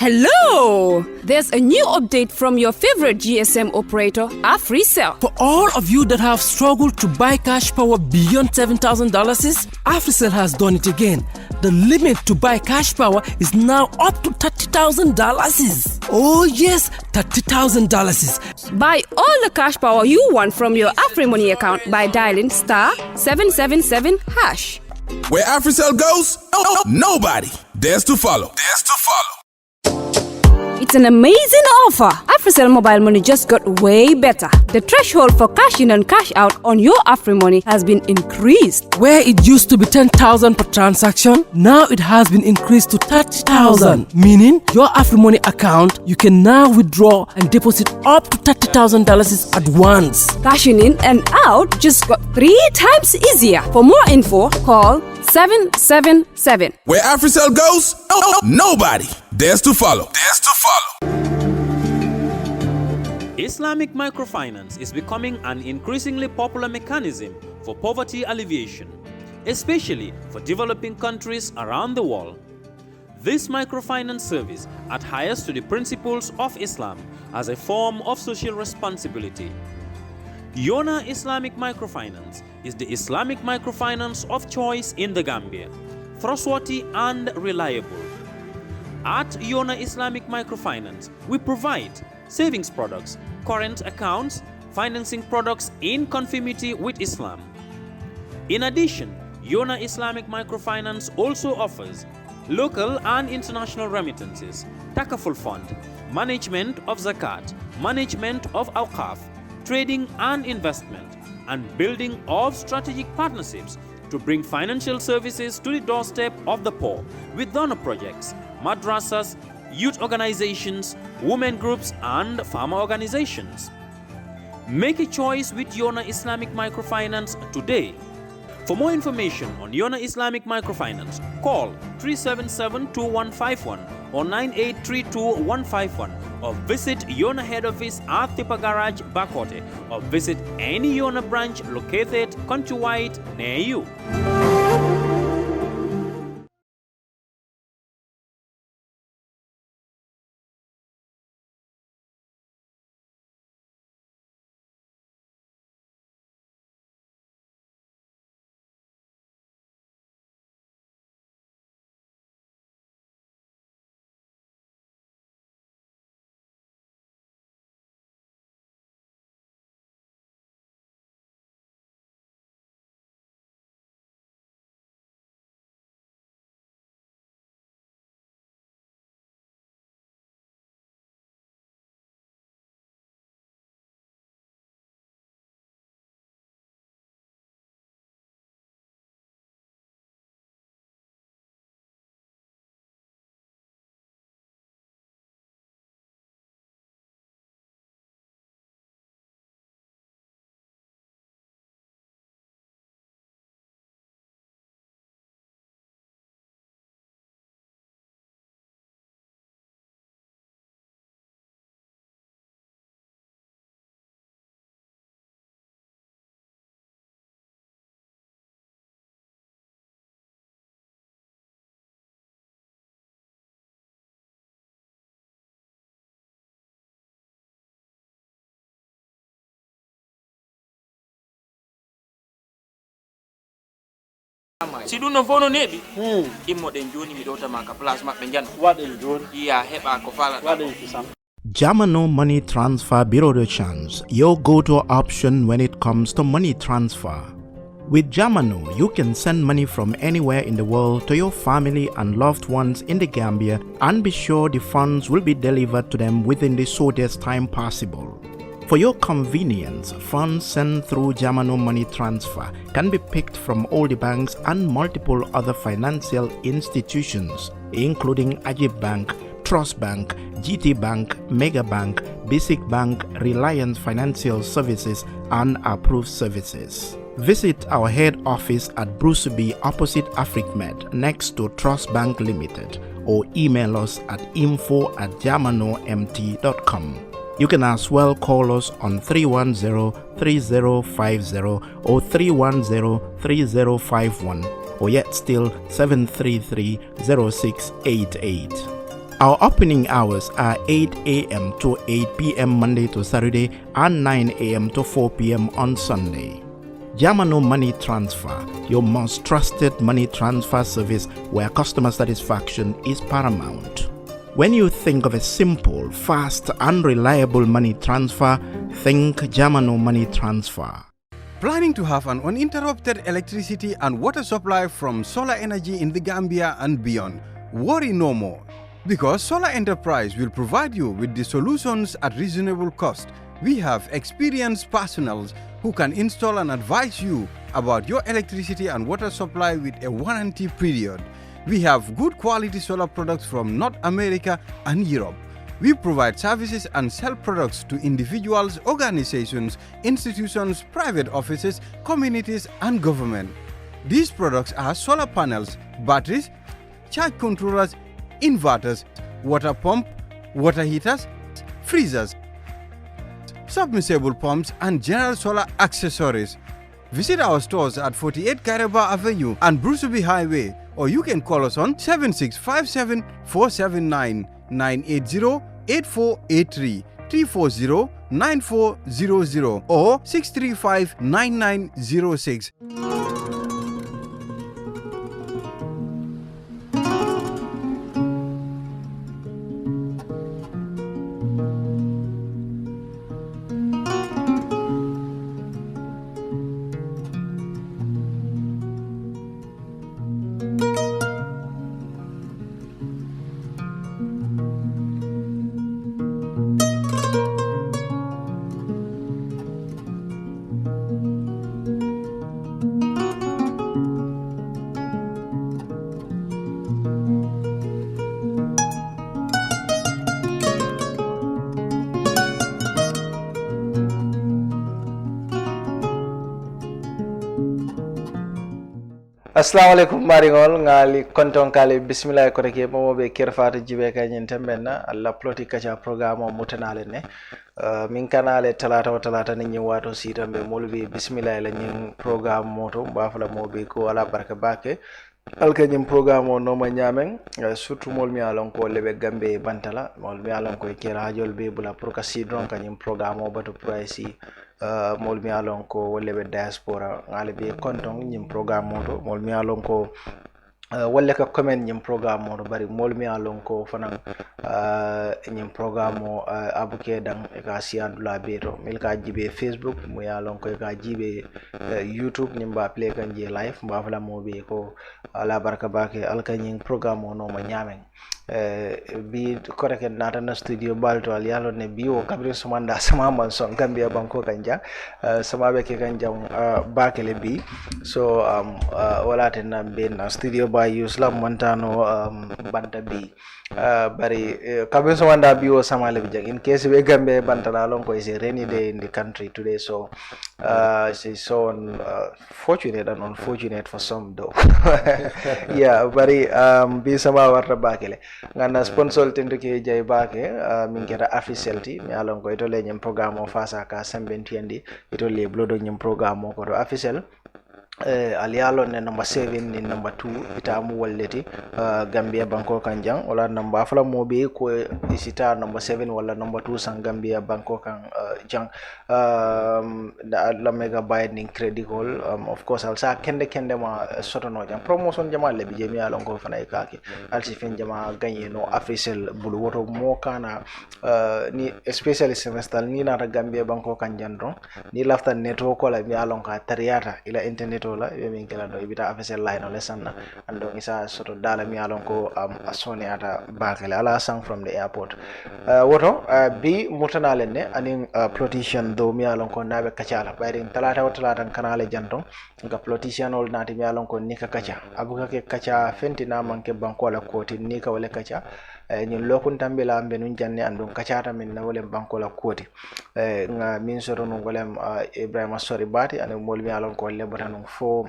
Hello! There's a new update from your favorite GSM operator, AfriCell. For all of you that have struggled to buy cash power beyond $7,000, AfriCell has done it again. The limit to buy cash power is now up to $30,000. Oh yes, $30,000. Buy all the cash power you want from your AfriMoney account by dialing *777#. Where AfriCell goes, nobody dares to follow. It's an amazing offer. AfriCell mobile money just got way better. The threshold for cash in and cash out on your AfriMoney has been increased. Where it used to be $10,000 per transaction, now it has been increased to $30,000. Meaning, your AfriMoney account, you can now withdraw and deposit up to $30,000 at once. Cashing in and out just got 3 times easier. For more info, call 777. Where AfriCell goes, nobody dares to follow. Islamic microfinance is becoming an increasingly popular mechanism for poverty alleviation, especially for developing countries around the world. This microfinance service adheres to the principles of Islam as a form of social responsibility. Yona Islamic Microfinance is the Islamic microfinance of choice in the Gambia, trustworthy and reliable. At Yona Islamic Microfinance, we provide savings products, current accounts, financing products in conformity with Islam. In addition, Yona Islamic Microfinance also offers local and international remittances, takaful fund, management of zakat, management of awqaf, trading and investment, and building of strategic partnerships to bring financial services to the doorstep of the poor with donor projects, madrasas, youth organizations, women groups, and farmer organizations. Make a choice with Yona Islamic Microfinance today. For more information on Yona Islamic Microfinance, call 377-2151 or 9832-151 or visit Yona head office at Tipa Garage, Bakote, or visit any Yona branch located countrywide near you. Si ɗum no fof no neeɓi immoɗen joni mi ɗowta ma ka place maɓɓe jan waɗen joni iya heɓa ko falaɗa waɗen kisam. Jamano Money Transfer Bureau de Change, your go-to option when it comes to money transfer. With Jamano, you can send money from anywhere in the world to your family and loved ones in the Gambia and be sure the funds will be delivered to them within the shortest time possible. For your convenience, funds sent through Jamano Money Transfer can be picked from all the banks and multiple other financial institutions, including Ajib Bank, Trust Bank, GT Bank, Mega Bank, Basic Bank, Reliance Financial Services, and Approved Services. Visit our head office at Bruceby opposite AfricMed next to Trust Bank Limited or email us at info@jamanomt.com. You can as well call us on 310-3050 or 310-3051 or yet still 733-0688. Our opening hours are 8 a.m. to 8 p.m. Monday to Saturday and 9 a.m. to 4 p.m. on Sunday. Jamano Money Transfer, your most trusted money transfer service where customer satisfaction is paramount. When you think of a simple, fast, and reliable money transfer, think Jamano Money Transfer. Planning to have an uninterrupted electricity and water supply from solar energy in the Gambia and beyond? Worry no more, because Solar Enterprise will provide you with the solutions at reasonable cost. We have experienced personnels who can install and advise you about your electricity and water supply with a warranty period. We have good quality solar products from North America and Europe. We provide services and sell products to individuals, organizations, institutions, private offices, communities, and government. These products are solar panels, batteries, charge controllers, inverters, water pump, water heaters, freezers, submersible pumps, and general solar accessories. Visit our stores at 48 Karaba Avenue and Brusubi Highway, or you can call us on 7657 479 980 8483 340 9400 or 635 9906. Assalamu alaikum maringol ngali konton kale bismillah ko reke mo be kerfata jibe ka nyen tembenna alla Politic Kaacha programme o mutanale ne min kanale talata ni wato sitambe molbi bismillah la nyen programme moto bafala mo be ko ala barka bake alka nyen programme o no ma nyamen surtout mol mi alon ko lebe gambe bantala mol mi alon ko kera hajol be bula pour ka sidron ka nyen programme o bato price mol mi alon ko wolle diaspora ngale be konton nyim programme moto mol mi alon ko wolle ka comment nyim programme moto bari mol mi alon ko fanan nyim programme o abuke dan e ka siandula beto mil ka jibe Facebook mo yalon ko e ka jibe YouTube nyim ba play kan je live ba fala mo be ko ala barka bake alka nyim programme o no ma nyamen bi koreke nata na studio balto al yalo ne biwo kabri sumanda sama man son Gambia banko kanja sama be ke kanja bakele bi so wala ten na be na studio by Islam montano banta bi bari kabri sumanda biwo sama le bijang in case we Gambia bantala lon ko is a rainy day in the country today, so it's so fortunate and unfortunate for some though. Yeah, bari bi sama warta bakele ngana sponsor tendo ke jay bake min keta officiality mi alon ko ito le nyem programme o fasa ka sembentiandi ito le blodo nyem programme ko do official alialo ne number 7 ni number 2 itamu walleti Gambia banko kanjang wala number fala mobe ko isita number 7 wala number 2 sang Gambia banko kan jang la megabyte ning credit call of course alsa kende ma sotono jang promotion jama le bi jemi alon ko fana kake alsi fen jama gagné no official bulu woto mo kana ni especially semester ni na Gambia banko kan jandron ni lafta network ko la mi alon ka tariata ila internet la min kala do ibita official line on lesson ando isa soto dala mi alon ko asone ata bakale ala sang from the airport woto bi mutanale ne anin politician do mi alon ko nabe kacala bayrin talata kanale janton ga politician ol nati mi alon ko nika kacha abuka ke kacha fentina manke banko la koti nika wala kacha ñun lokun tambila ambe nun janne andon kacata min na wolem banko la koti nga min soto no wolem Ebrima sorry bati ane molmi alon ko lebata non fo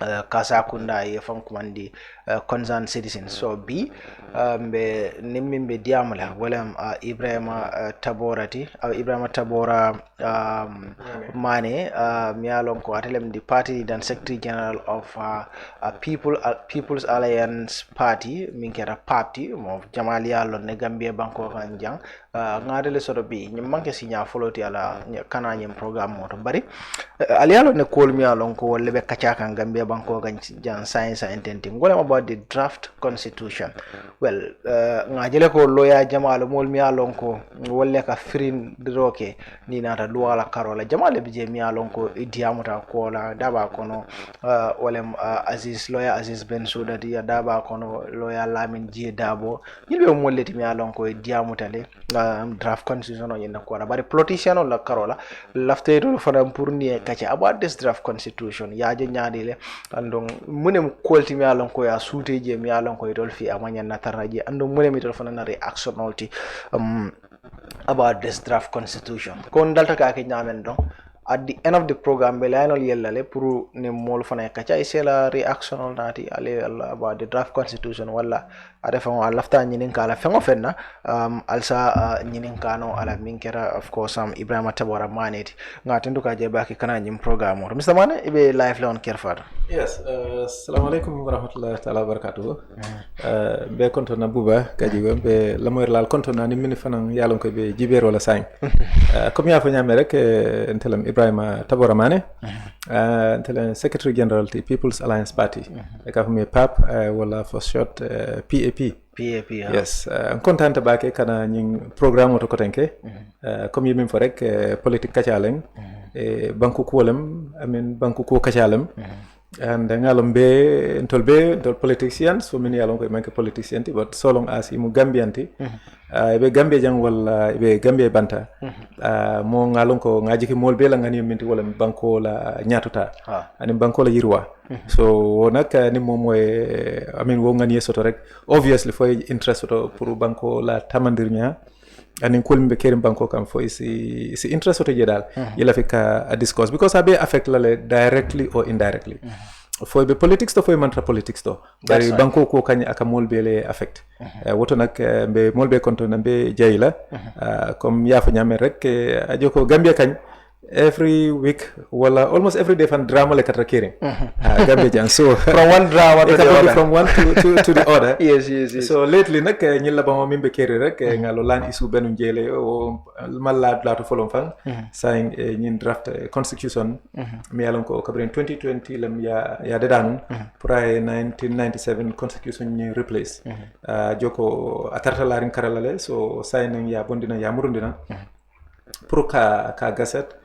Kasakunda ye fam kumandi concerned citizens so bi be nimbe diamala wala Ibrima Tabora Manneh mialon ko atelem the party dan secretary general of People's Alliance Party minkera party mo jamalia lo ne Gambia banko kan jang ngadele soto bi nyim manke signa foloti ala kana nyim programme mo to bari alialo ne kol mialon ko wolle be kacha kan Gambia banko kan jang science and tenting ngolem about the draft constitution well ngajele ko loya jamalo mol mialon ko wolle ka firin roke ni nata luwala karola jamale bije mialon ko idiamuta ko la daba kono wolem lawyer Aziz Bensouda dia daba kono lawyer Lamin J Dabo yilbe molleti mialon ko idiamutale draft constitution on yenda ko bari politician on la karola lafteto fana pour ni kacha about this draft constitution yaaje nyaadile andon munem kolti mialon ko ya suuteje mialon ko idol fi amanya nataraje andon munem idol fana na reaction nolti about this draft constitution kon dalta ka ke nyamen don at the end of the program be laynol yellale pour ne mol fana kacha isela reaction nati ale about the draft constitution wala adefa on lafta nyinin kala fengo fenna alsa nyinin kano ala minkera of course Ebrima Tabora Manneh ngatendu ka je baki kana nyim program or Mr. Manneh ibe live leon kerfado yes assalamu alaikum wa rahmatullahi ta'ala wa barakatuh be konto na buba kaji be lamoy lal konto na ni min fanan yalon ko be jiber wala sang comme ya fa nyame rek entelam Ebrima Tabora Manneh entelam secretary general to People's Alliance Party e ka fami PAP wala for short PAP yes content baake kana nying programme to kotenke comme yimin fo rek politique kachaleng banku kolem amen banku ko kachalem and ngalom be ntol politicians so many along ko manke politician but so long as imu gambianti be gambia jang wala be gambia banta mo ngalon ko ngaji ki molbe la ngani minti wala banko la nyatuta ani banko la yirwa so nak ni mom moy amin wo ngani soto rek obviously for interest to pour banko la tamandirnya anin kolmbe kerim banko kam fo isi interest to jedal yela fika a discourse because abe affect la directly or indirectly for the politics to for mantra politics to bari banko ko kany aka molbe le affect woto nak be molbe konto nambe jayla comme ya fa nyame rek ajoko Gambia kany every week wala almost every day fan drama le katra kering Gambia jang so from one drama to the other from one to the other yes so lately nak nyilla ba mo mimbe keri rek ngalo lan isu benu jele o malla la to folom fan saying nyin draft constitution mi yalon ko kabren 2020 lam ya dedanun pour 1997 constitution ni replace joko atarta larin karalale so saying ya bondina ya murundina pour ka gaset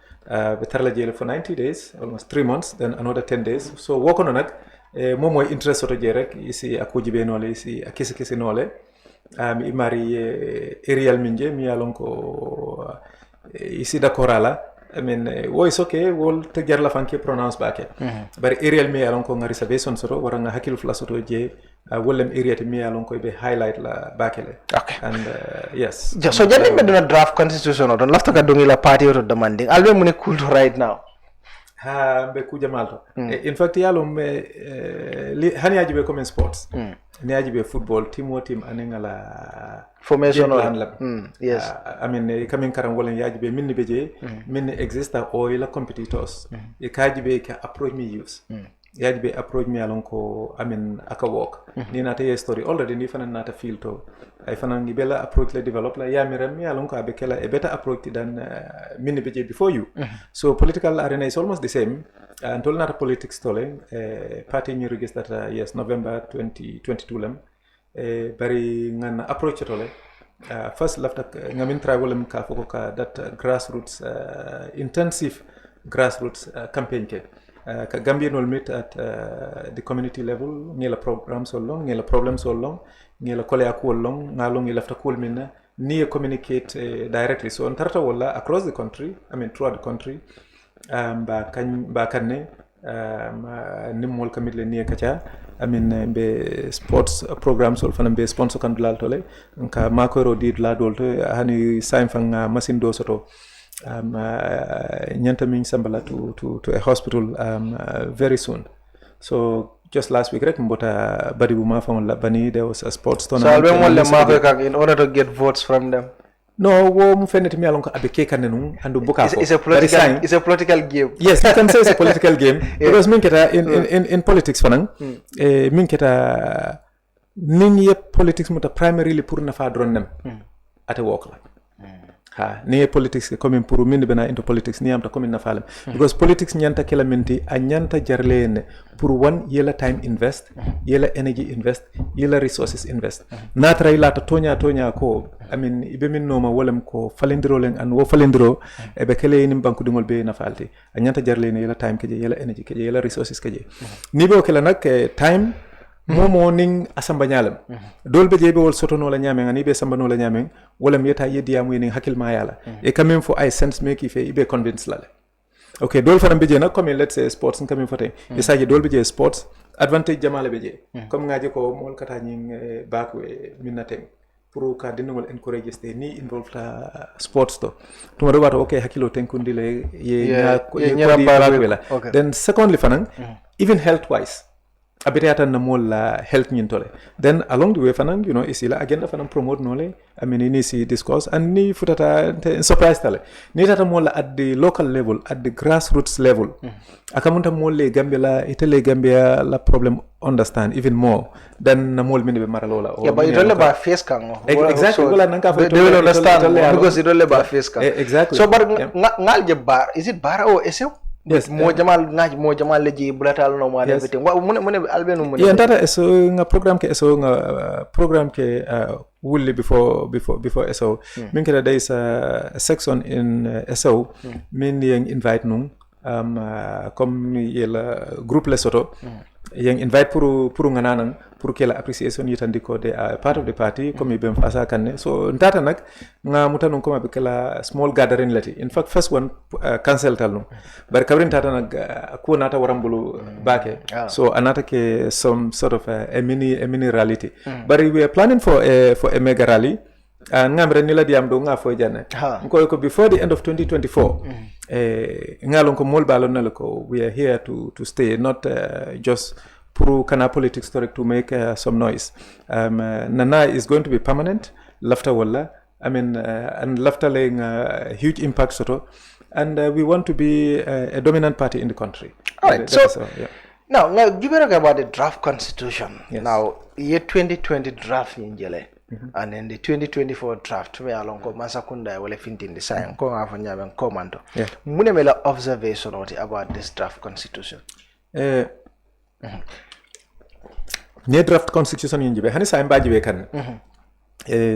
be tarla jele for 90 days almost 3 months then another 10 days so wokono nak mom moy interest soto je rek isi akuji be nole isi akisi nole mi mari aerial minje mi yalon ko isi d'accord ala I mean voice okay wol te jar la fanke pronounce baake bari aerial mi yalon ko ngari reservation soto waranga hakilu fla soto je wollem area te mi yalon ko be highlight la baakele okay and yes so jani me do draft constitution don lafta ka dongi la party to demanding albe mun cool right now be ku jamalto in fact yalo me hani ajibe comme sports ni ajibe football team anengala formation yes I mean coming karam wolen yajibe minni beje minni exista o ila competitors e kajibe ka approach me use yajibe approach me alon ko amin aka work ni nata ye story already ni fanan nata feel to ay fanan ngi bela approach le develop la yamiram mi alon ko abekela a better approach than minni beje before you so political arena is almost the same and all nata politics tole party new register yes November 2022 lam bari ngan approach tole first left ngamin travel ka foko ka that grassroots intensive grassroots campaign ke ka Gambia will meet at the community level ngela programs so long ngela problems so long ngela kolya ko long ngalo ngela lafta ko minna ni communicate directly so on tarta wala across the country I mean throughout the country ba kanne nimmol kamit le ni kacha I mean be sports programs ol fana be sponsor kan dulal tole nka makoro di la dolto hani sain fanga machine do soto nyanta min sambala to a hospital very soon So just last week, right, Mbota Badibuma from Labani, there was a sports So tournament. in order to get votes from them. No, wo mu feneti mi alonko abeke kanenu andu buka ko. It's a political game. Yes, you can say it's a political game because min keta in politics fanang min keta nin ye politics muta primarily pour na fa dron nem ate wok la. Ha ni politics comme pour min bena into politics ni amta comme na falem because politics nyanta kelamenti a nyanta jarlene pour one yela time invest yela energy invest yela resources invest natra ilata tonya ko I mean ibe min noma wolem ko falendiro len an wo falendiro e be kele ni banku dingol be na falti a nyanta jarlene yela time keje yela energy keje yela resources keje ni be kala nak time momo ning asamba nyalam dolbe jebe wol soto no la nyame ngani be samba no la nyame wala miyata yedi amu ning hakil ma yala e quand même for I sense make ife ibe convince la okay dol fanam be je nak comme let's say sports comme fote isaji dolbe je sports advantage jamala be je comme ngaji ko mol kata nying back we minateng pour ka dinol encourage ste ni involved sports to tuma do wato okay hakilo tenkundi le ye ko then secondly fanang even health wise abitata na mola health nyintole then along the way fanang isila agenda fanang promote nole I mean ini si discourse and ni futata surprise tale ni tata mola at the local level at the grassroots level akamunta molle Gambia la itele Gambia la problem understand even more than na mol mini be maralola but it only by face kang exactly wala nanka they will understand because it only by face kang exactly so but ngal je bar is it bar or SO yes mo jamal leji blatal no ma everything mun albenu mun yeah tata SO nga program ke wulli before SO min keda there is a section in SO min yang invite nung comme yela groupe le soto yang invite pour ngananan pour que la appreciation yitandi ko de part of the party comme be fasa kanne so ntata nak nga mutanon comme be kala small gathering lati in fact first one cancel talno bar kabrin tata nak ko nata warambulu bake so anata ke some sort of a mini rally but we are planning for a mega rally ngamre nila diam do nga fo janne ko before the end of 2024 ngalon ko mol balon nalako we are here to stay not just pro kana politics to make some noise nana is going to be permanent laughter walla I mean and laughter laying a huge impact soto and we want to be a dominant party in the country. All right, now you better about the draft constitution. Yes. Now year 2020 draft in Jele and then the 2024 draft we along ko masakunda wala fintin the sign ko nga fa nyaben commando mune mela observation about this draft constitution ne draft constitution yin jibe hani sa mbaji be kan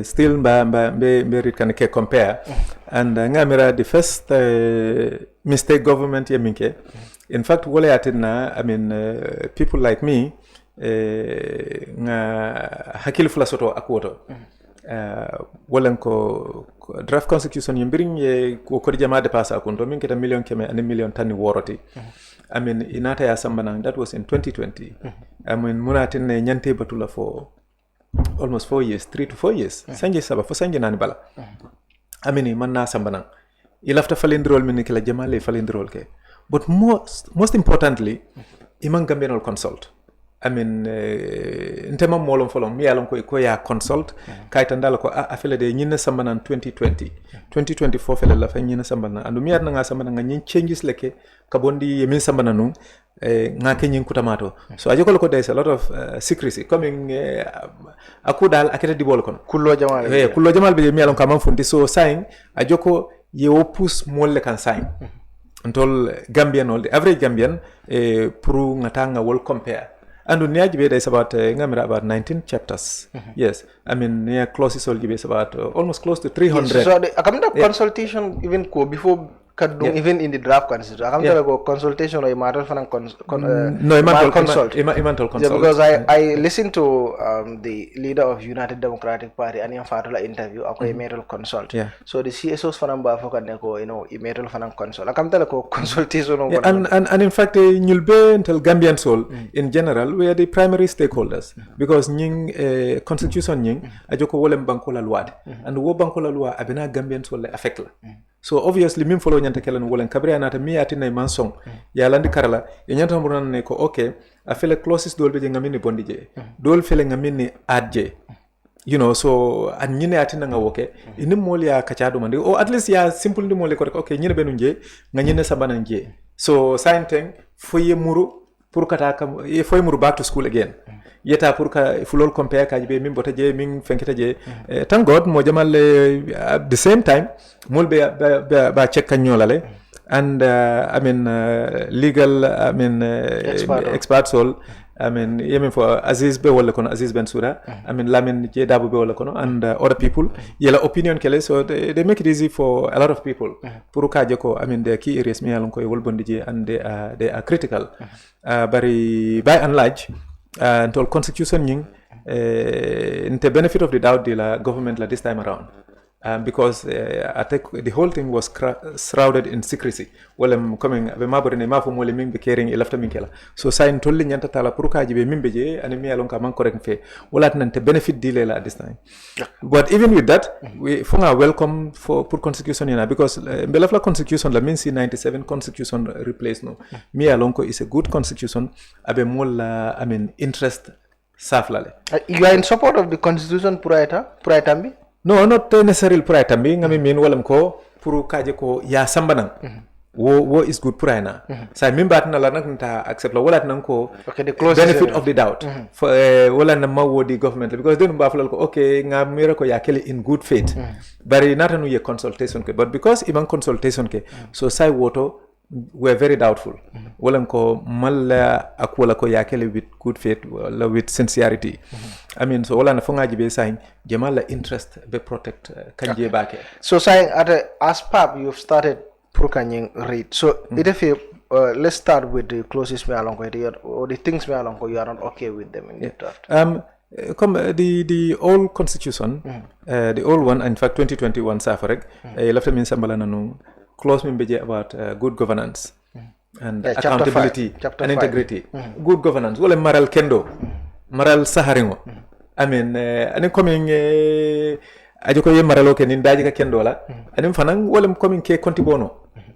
still be read kan ke compare and ngamira the first mistake government yeminke in fact wala yatina I mean people like me nga hakil fula soto akwoto wala ko draft constitution yimbirin ye ko jama de passa akunto min keta million keme and million tani woroti I mean inata ya sambana that was in 2020 I mean munatin ne nyante batula for almost 4 years 3 to 4 years sanje saba fo sanje nani bala I mean man na sambana ilafta falindrol min kala jama le falindrol ke but most importantly imang gambenol consult I mean ntema molon folon mi yalon ko ya consult kayta ndala ko afele de nyina sambana 2024 fele la fa nyina sambana andu mi yatna nga sambana nga nyin changes leke kabondi yemin sambana nu nga kenyin kutamato so ajoko ko there is a lot of secrecy coming akudal akete dibol kon kullo jamal be mi yalon ka man fundi so sign ajoko ye opus molle kan sign ntol Gambian all the average Gambian pour ngatanga wol compare and niaji there is about ngamira about 19 chapters yes I mean near clauses all is about almost close to 300 yes, so the consultation even ko before even in the draft constitution go consultation or matter for consult because I listened to the leader of United Democratic Party and fatala interview ako metal consult so the CSOs fanamba fokan ko metal fanan consult akamtala ko consultation and in fact nyulbe until Gambian soul in general we are the primary stakeholders because nying constitution nying ajoko wolem bankola loi and wo bankola loi abena Gambian soul affect la so obviously min follow nyanta kelen wolen kabri anata mi atina man song ya landi karala e nyanta mo nan ne ko okay a fele clauses dol be ngamini bondi je dol fele ngamini adje you know so an nyine atina nga woke ini mol ya kachado mande o at least ya simple ndi mol ko okay nyine benu je nga nyine sabana je so sainteng foye muru pour kata kam e foye muru back to school again yeta pour ka fulol compare ka be min bota je min fenkita je thank god mo jamal at the same time mol be ba check kan nyolale and I mean legal I mean experts all I mean yemen for Aziz be wala kono Aziz Ben Souda I mean Lamin je Dabo be wala kono and other people yela opinion kele so they make it easy for a lot of people pour ka je ko I mean the key areas mi yalon ko wol bondi je and they are critical bari by and large until constitution nying in the benefit of the doubt the government this time around because I think the whole thing was shrouded in secrecy. Well, I'm coming. Be mabore ne mafu mole ming be caring elafta minkela. So sign tolli nyanta tala puruka jibe mimbe je ani mi alon ka man correct fe. Wala nante benefit dile la at this time. But even with that, we fonga welcome for pur constitution yana because belafla constitution la means 97 constitution replace no. Mi alon ko is a good constitution. Abe mol I mean interest saflale. You are in support of the constitution puraitambi? No, not necessarily pura tambi ngami min walam ko puru kaje ko ya sambanang wo is good pura na sa min bat na la nak nta accept la wala nan ko benefit of the doubt for wala na mawo di government because then ba fulal ko okay ngamira ko ya kele in good faith bari natanu ye consultation ke but because iban consultation ke so sai woto we're very doubtful walam ko malla akola ko yakele with good faith with sincerity I mean so wala na fongaji be saying jamala interest be protect kanje baake so saying as pap you've started prokanying read so if let's start with the closest me along or the things me along you are not okay with them in the draft come the old constitution the old one in fact 2021 safarek lafta min sambala nanu clause me beje about good governance and accountability and integrity good governance wala maral kendo maral saharingo I mean ani coming ajo ko ye maralo ke nin daji ka kendo la ani fanan wala coming ke kontibono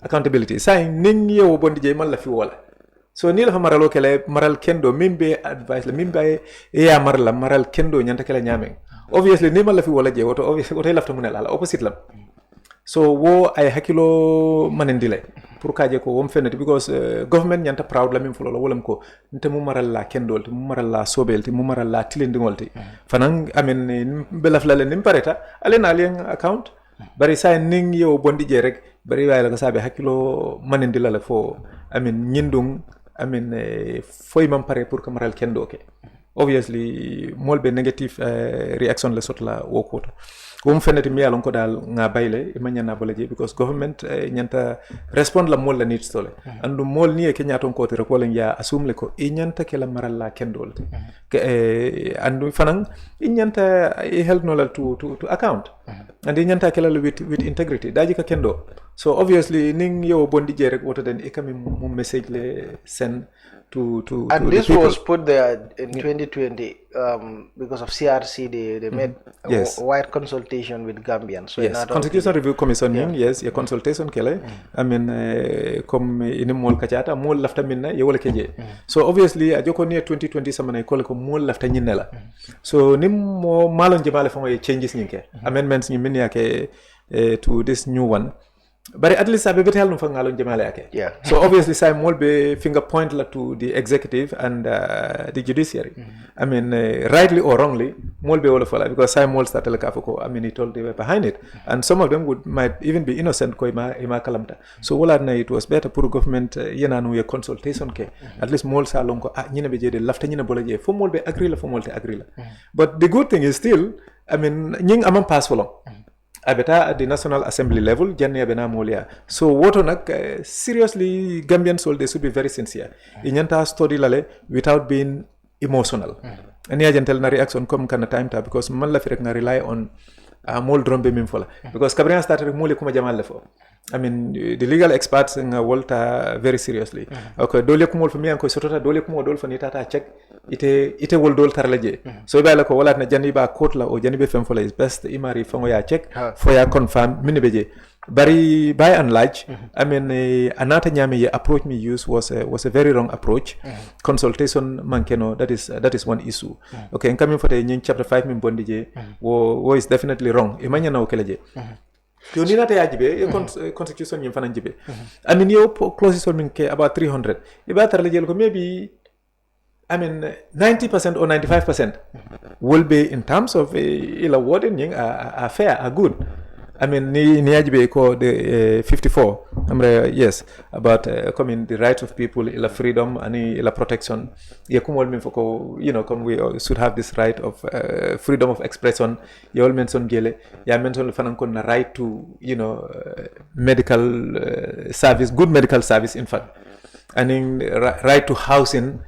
accountability say nin yewo bondi je man la fi wala so ni la fa maralo ke le maral kendo mimbe advice la mimbe ya marala maral kendo nyanta kala nyame obviously ni man la fi wala je woto obviously woto lafta munela la opposite la so wo ay hakilo manendile pour kaje ko wom fenati because government nyanta proud la min fulo wolam ko nte mu maral la kendol mu maral la sobelti mu maral la tilindingolti fanan amen belaf la len pareta alena alien account bari say ning yo bondi je rek bari way la ko sabe hakilo manendila la fo amen nyindung amen foy mam pare pour que maral kendo ke obviously molbe negative reaction la sotla wokoto wom fenati mi alon ko dal nga bayle e manyana balaje because government nyanta respond la mol la nit stole andu mol ni e kenya ton ko tere ko len ya assume le ko e nyanta ke la maral la kendol ke andu fanan e nyanta e held no la to account and e nyanta ke la with integrity daji ka kendo so obviously ning yo bondi je rek woto den e kam mo message le send to and this was put there in 2020 because of CRC they made a wide consultation with Gambians so yes constitution review commission yes a consultation kele I mean comme ini mol kachata mol lafta minna ye wala keje so obviously ajoko ni 2020 samana ko ko mol lafta nyinela so nim mo malon jemale famo ye changes nyinke amendments nyi min yake to this new one but at least abe betel no fangalo jemale yake so obviously say mol be finger point la to the executive and the judiciary I mean rightly or wrongly mol be wala fala because say mol started ka foko I mean he told they were behind it and some of them might even be innocent ko ima kalamta so wala na it was better pour government yena no ye consultation ke at least mol sa lonko nyina be jede lafta nyina bola je fo mol be agree la fo mol te agree la but the good thing is still I mean nying amam pass follow abeta at the National Assembly level janne abena molia so woto nak seriously Gambian soul they should be very sincere inyanta study lale without being emotional ani ajantel na reaction comme kana time ta because man la fi rek na rely on mol drombe min fola because kabrin started mole kuma jamal le fo I mean the legal experts nga volta very seriously okay dole ko mol fa mi an ko sotota dole ko mo dol fa ni tata check ite wol dol tarlaje so bayla ko walat na jani ba court la o jani be fem fola is best imari fango ya check fo ya confirm min beje by and large, I mean, another nyame approach me use was a very wrong approach. Consultation mankeno, that is one issue. Okay, and coming for the chapter 5 min bondije, wo is definitely wrong. Imanya na okeleje. Yo ni nata yajibe constitution nyim fana jibe. I mean, yo clauses on minke about 300. Iba tarle ko maybe 90% or 95% will be in terms of ila warden ying are fair, are good. I mean, ni ajibe ko the 54. Yes, about coming the rights of people, ila freedom and ila protection. Ye kumol min foko, come we should have this right of freedom of expression. Ye all mention gele. Ya mention fanan kon na right to medical service, good medical service in fact, and in right to housing.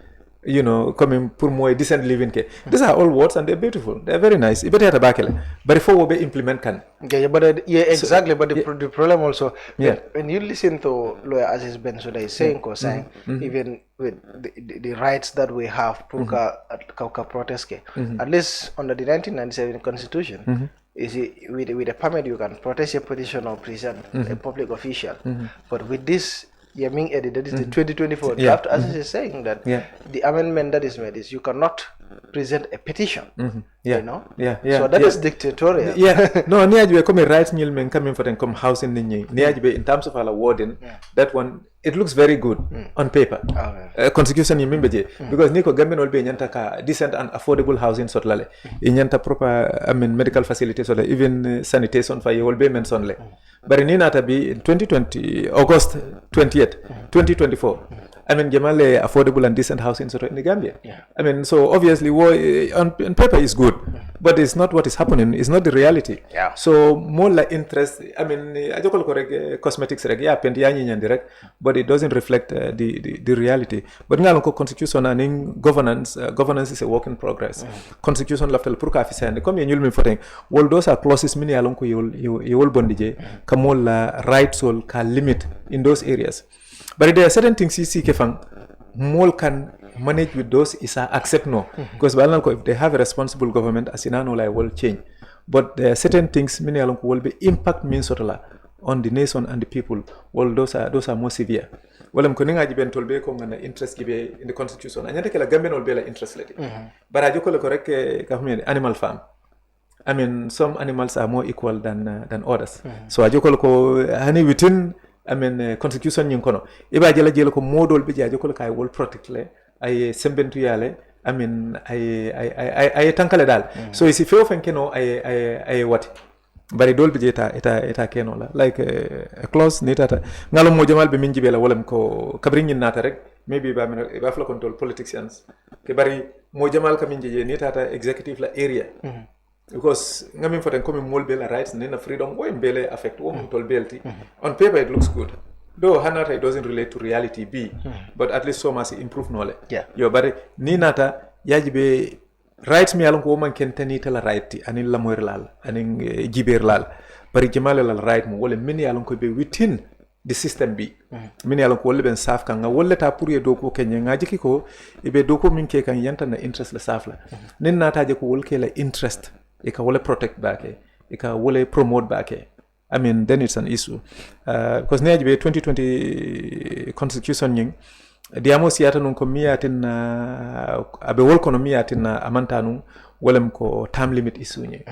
Coming pour more decent living care. These are all words and they're beautiful. They're very nice. But before we implement can. Okay, but exactly. So, but the problem also, when you listen to lawyer Aziz Bensouda is saying, even with the rights that we have, protest, at least under the 1997 Constitution, is it, with a permit you can protest your position or present a public official. But with this. Yaming edit, that is the 2024 draft, as is saying that the amendment that is made is you cannot present a petition. So that is dictatorial. No, niajibe come rights nil men coming for them come housing ninyi. Niajibe in terms of our warden, that one it looks very good on paper. Constitution yimbeje because niko government will be nyanta ka decent and affordable housing sotlale. Nyanta proper medical facilities or even sanitation for you will be mentioned le. But in Natabi in 2020 August 20th 2024 Jamale affordable and decent housing in the Gambia. So obviously on paper is good, but it's not what is happening. It's not the reality. So more like interest. I don't correct cosmetics direct, but it doesn't reflect the reality. But now constitution and governance is a work in progress. Constitution laftel pour kafisa and come you'll for all those are clauses many along you will bondije kamola rights will can limit in those areas. But there are certain things you see kefang more can manage with those is accept no because if they have a responsible government as inano will change. But there are certain things many along will be impact means on the nation and the people. Well, those are more severe. Well, I'm calling ajiben tolbe ko ngana interest gibe in the constitution. Anyata kala government will be like interest lady. But I joko correct animal farm. Some animals are more equal than others. So I joko ko hani within constitution yin kono iba jela ko modol be jajo ko kay wol protect le ay sembentu yale ay tankale dal so isi feo fen keno ay wati bari dol be jeta eta keno la like a clause ni tata ngalo mo jamal be min jibela wolam ko kabrin yin nata rek maybe ba fla control politicians ke bari mo jamal ka min jeje ni tata executive la area because ngamin for come mol bela rights nina freedom wo mbele affect wo tol belti on paper it looks good though hanata it doesn't relate to reality but at least so much improve knowledge yo bari ni nata yajibe rights mi alon ko man ken tani tala right anin la moy lal anin jiber lal bari jemale lal right mo wala min alon ko be within the system min alon ko wala ben saf kan wala ta pour ye doko kenya ngaji kiko ibe doko min ke kan yanta na interest la safla nin nata je ko wol ke la interest ika wole protect back ika wole promote back then it's an issue because neji be 2020 constitution ning diamo siata nun ko miyatin abe wol kono miyatin amanta nun wolem ko term limit issue ning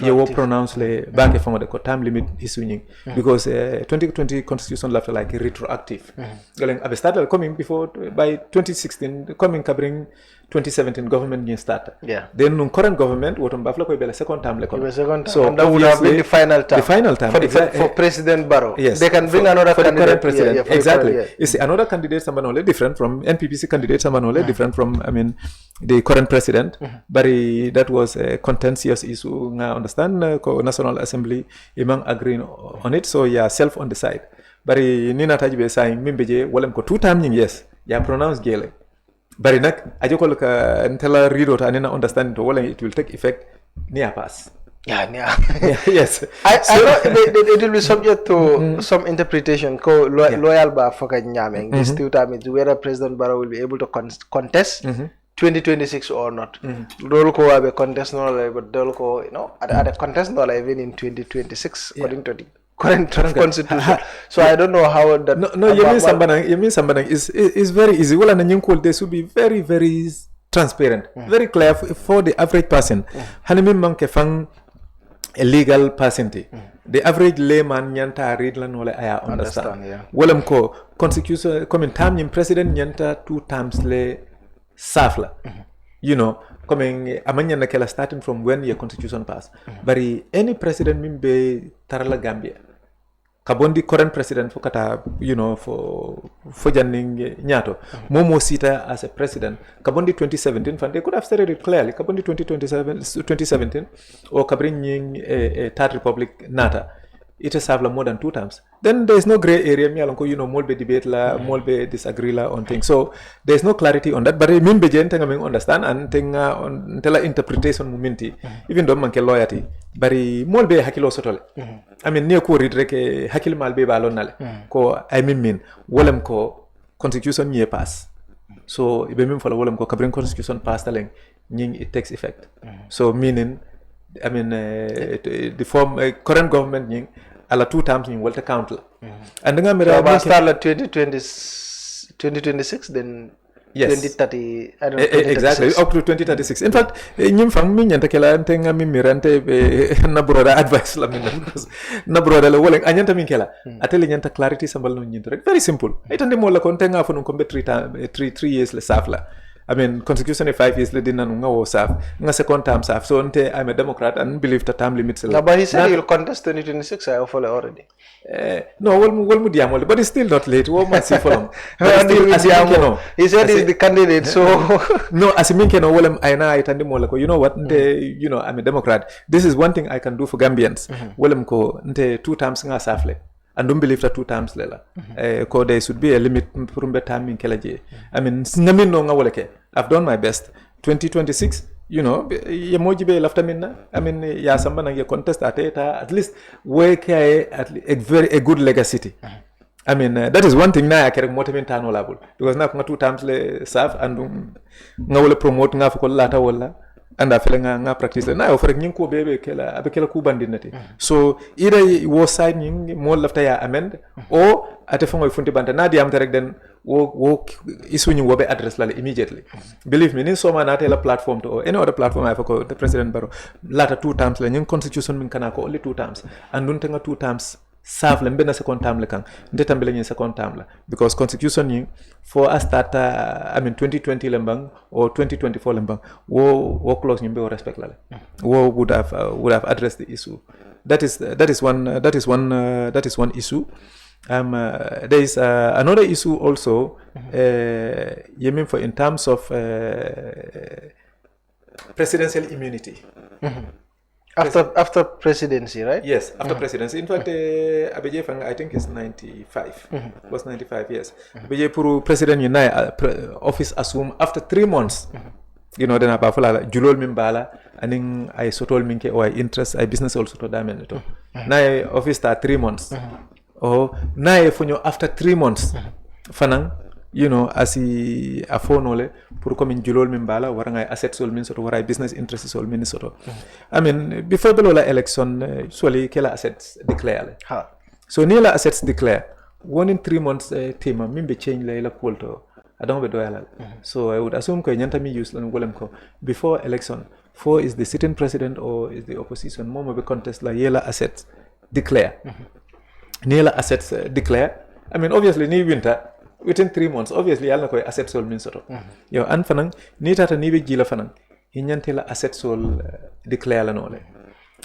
ye wo pronounce le back famo ko term limit issue ning because 2020 constitution left like retroactive galen abe started coming before by 2016 coming covering 2017 government new start. Then current government would be the second term. So that would have been the final term. The final term for President Barrow. Yes. They can bring another for candidate. The current president. Exactly. You see, another candidate someone only different from NPPC candidate someone only different from the current president. But that was a contentious issue. I understand National Assembly imang agreeing on it. So self on the side. But Nina Tajibe saying mimbeje walem ko 2 term yes. Pronounce gele. Bari nak ajo ko ka ntela read out and understand to it will take effect near pass. Yes. I know it will be subject to some interpretation. Ko loyal ba foka nyameng. This 2 term is whether President Barrow will be able to contest 2026 or not. Dol ko contest no but dol ko at a contest no even in 2026 according to current constitution. So I don't know how that. No. You mean Sambanang is very easy. Well, and they should be very, very transparent, very clear for the average person. Hanimi manke fang a legal person. The average layman nyanta read la nole aya understand. Yeah. Walam ko constitution come in time president nyanta 2 times le safla. You know, coming amanya nakela starting from when your constitution passed. But any president mimbe tarala Gambia. Kabondi current president for kata, you know, for janning nyato. Momo Sita as a president. Kabondi 2017, they could have stated it clearly. Kabondi 2017, or Kabring a Third Republic Nata. It has served more than 2 times. Then there is no gray area. You know, more be debate la, more be disagree la on things. So there is no clarity on that. But I mean, be gente ngamen understand and thing on tell interpretation momenti. Even though manke loyalty, but more be hakilo sotole. I mean, near ko read reke hakil mal be balon nale. Ko I mean, wolem ko constitution ye pass. So ibe mim follow wolem ko kabring constitution pass taleng nying it takes effect. So meaning, I mean, the form current government nying ala 2 times in Walter Council. And then so start like 2026, then yes. 2030, I don't know, exactly, up to 2036. In fact, nyim fam mi nyanta kela ntenga mi mirante be na broda advice la min because na broda la wala anyanta min kela atele nyanta clarity sambal no nyinto rek very simple. Itande mo la kon tenga fo no kombe 3 years le safla. I mean, constitution is 5 years. Le didn't know nga second term serve. So I'm a Democrat and believe the term limits. No, but he said he'll contest 2026. I follow already. No, but it's still not late. What must he follow? He said he's the candidate. So no, as you mean, you know what? You know what? You know, I'm a Democrat. This is one thing I can do for Gambians. Well, ko 2 times nga safle. And don't believe that 2 times lela. There should be a limit for time in Kelaje. I mean, I've done my best. 2026, you know, I mean, ya samba na contest at least work at a good legacy. I mean, that is one thing now I can motivate no level because now 2 times le serve and nga promote nga for lata wala. And I feel nga practice na offer ngin ko bebe kela abekela ku bandinati. So either was signing more lafta ya amend or ate fongo funti banta na diam direct then wo isu ni wobe address la immediately. Believe me, ni so man ate la platform to or any other platform I for the president baro lata 2 times la ngin constitution min kana ko only 2 times and don't think 2 times serve lembe na second term le kan ndeta mbele ni second term la because constitution ni for us that I mean 2020 lembang or 2024 lembang wo close nyimbe o respect la wo would have addressed the issue. That is one issue. There is another issue also you mean for in terms of presidential immunity. After presidency, right? Yes, after presidency. In fact, Abeje Fang, I think it's 95. Was 95 years. Abeje Puru President Unai office assume after 3 months. You know, then abafula julol mimbala aning I sotol minke or I interest I business also to damen to. Na office start 3 months. Oh, na funyo after 3 months. Fanang. You know, as he afonole pour comme julol mimbala waranga asset sol min soto waray business interest sol min soto. I mean, before below la election solely kela assets declare. So nila assets declare 1 in 3 months tema mimbe change la polto adon be doyala. So I would assume ko nyanta mi use lan golem ko before election 4 is the sitting president or is the opposition momo be contest la yela assets declare. Nila assets declare. I mean, obviously ni winter within 3 months, obviously, yalla koy asset sol min soto. Yo an fanang ni tata ni be jila fanang hinyante la asset sol declare la nole.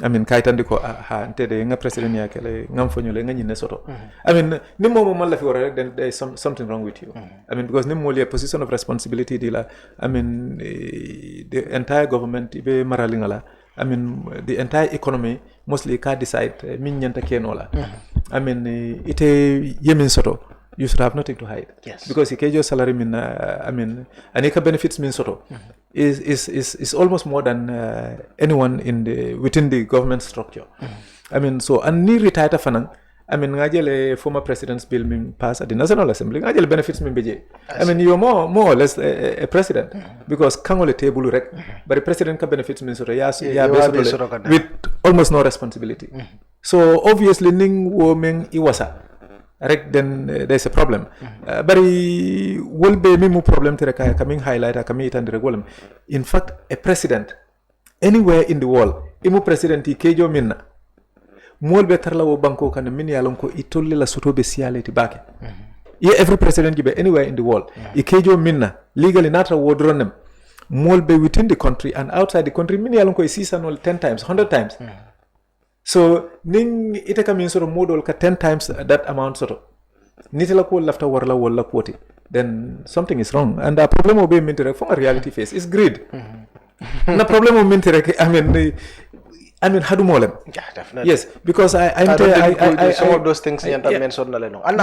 I mean kaytandi ko ha ntede nga president ya kele ngam fonyole nga nyine soto. I mean ni momo man la fi wara rek then there is something wrong with you. I mean because ni mo le position of responsibility dila. I mean the entire government be maralingala. I mean the entire economy mostly ka decide min nyanta kenola. I mean ite yemin soto. You should have nothing to hide. Yes. Because your salary mean I mean anika benefits mean soto is almost more than anyone within the government structure. I mean so and ni retired fanang I mean ngajele former president's bill mean pass at the National Assembly ngajele benefits mean beje. I mean you're more or less a president because kangole table rek but the president ka benefits mean soto with almost no responsibility. So obviously ning wo men iwasa rek then there's a problem. Bari wolbe mimu problem tere kaya coming highlight kami itandire golem. In fact, a president anywhere in the world, imu president kejo minna. Molbe tarla wo banko kan min yalon ko itolle la soto be siale ti bake. Every president gibe anywhere in the world. Ikejo minna legally natra wodronem. Molbe within the country and outside the country min yalon ko season 10 times, 100 times. So ning itaka min sort of model ka 10 times that amount sort of. Nitela ko lafta warla wala quote. Then something is wrong. And the problem of being mintere from a reality face is greed. The problem of mintere I mean, hadumolem. Yeah, definitely. Yes, because I some of those things you mentioned alone. And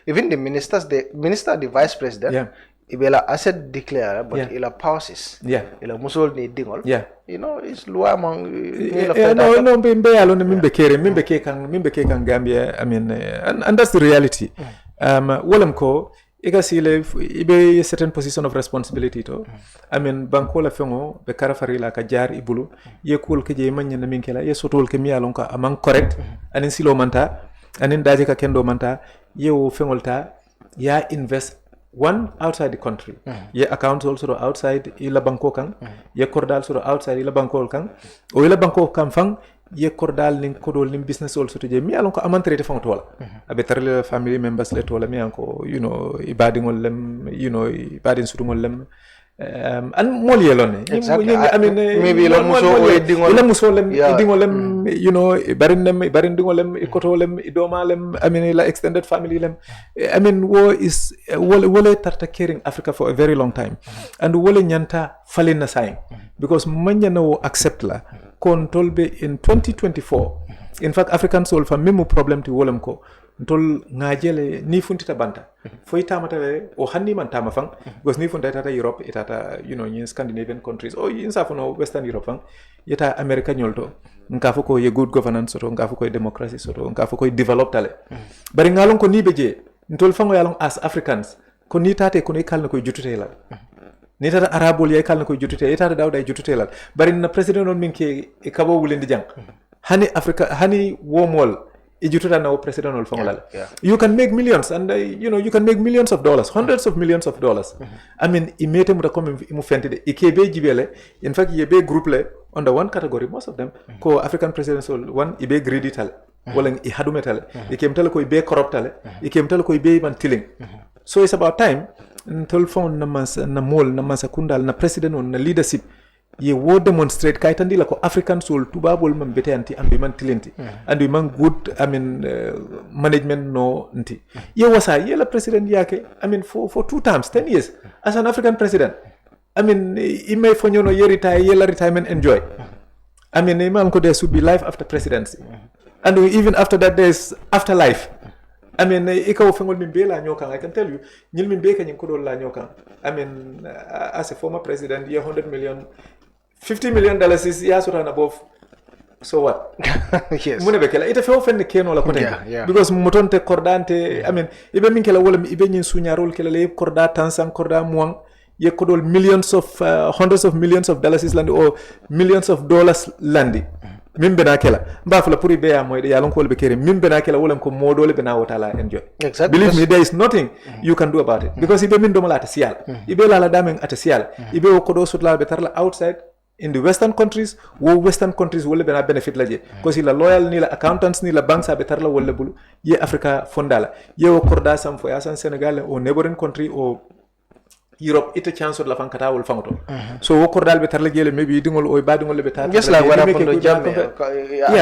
even the ministers, the minister, the vice president, ibela asset declare, but ila pauses. Yeah. Ila musol ni dingol. Yeah. You know, it's law among. No, mbe alone mbe ke Gambia. I mean, and that's the reality. Wolem ko. Iga sile ibe certain position of responsibility to I mean bankola fengo be karafari la ka jar ibulu ye kul ke je manya na minkela ye sotol ke mi alon ka amang correct anin silo manta anin daje ka kendo manta ye wo fengolta ya invest one outside the country ye accounts also outside ila banko kan ye kordal so outside ila banko kan o ila banko kan fang ye kordal ning kodol ning business also to je mi alon ko amantrete fang tola abe tarle family members le tola mi anko you know ibadingol lem you know ibadin sutungol lem and mol yelone exactly. I mean maybe la muso lem dingol lem you know barin dingol lem ikoto lem idoma lem I mean la extended family lem I mean wo is wole tarta caring Africa for a very long time and wole nyanta falin na saying because manya no accept la kon tolbe in 2024 in fact African soul fa memo problem ti wolem ko tol ngajele ni funtita banta foi tamata o hanni man tama fang because ni funtata ta Europe itata you know in Scandinavian countries or in safono Western Europe fang yeta America nyolto nka foko ye good governance soto nka foko democracy soto nka foko develop tale bari ngalon ko ni beje ntol fango yalon as Africans ko ni tate ko ni kalna ko jutute la ni tata arabol ye kalna ko jutute yeta dawda jutute la bari na president on minke e kabo wulendi jang hani Africa hani womol ijututa na president ol fangolal you can make millions and you know you can make millions of dollars hundreds of millions of dollars I mean imete muta comme imu fentide ikebe jibele in fact yebe group le under one category most of them ko African presidents one ibe greedy tal wala I hadume tal ikem tal ko ibe corrupt tal ikem tal ko ibe man tilling so it's about time tol fon na masa kundal na president on na leadership ye wo demonstrate kay tandi la ko African soul tubabol man bete anti ambi man tilenti andi man good I mean management no nti ye wasa ye la president yake I mean for 2 terms 10 years as an African president I mean he may for no ye retire ye la retirement enjoy I mean man ko there should be life after presidency and even after that there's afterlife I mean ikaw fengol min be la nyokan I can tell you nyil min be kany ko do la nyokan I mean as a former president ye 100 million $50 million is yasura and above. So what? Yes. Mune bekela ite fe ofenne keno la kote because mutonte cordante I mean ibe min kala wala ibe nyin sunyarol kala le corda tansan corda muang ye kodol millions of hundreds of millions of dollars land or millions of dollars landi min bena kala mbafula puri be ya moy de yalon ko be kere min bena kala wala ko modole bena wotala enjoy exactly believe me there is nothing you can do about it because ibe min do mala ta sial ibe la damen ata sial ibe ko do sutla be tarla outside in the western countries wole bena benefit laje because la loyal ni la accountants ni la banks abe tarla wole bulu ye Africa fondala ye o korda sam fo yasan Senegal o neighboring country o Europe ite chance la fankata wol fangoto so wo kordal be tarla jele maybe dingol o badingol be tarla just like what happened to Jamme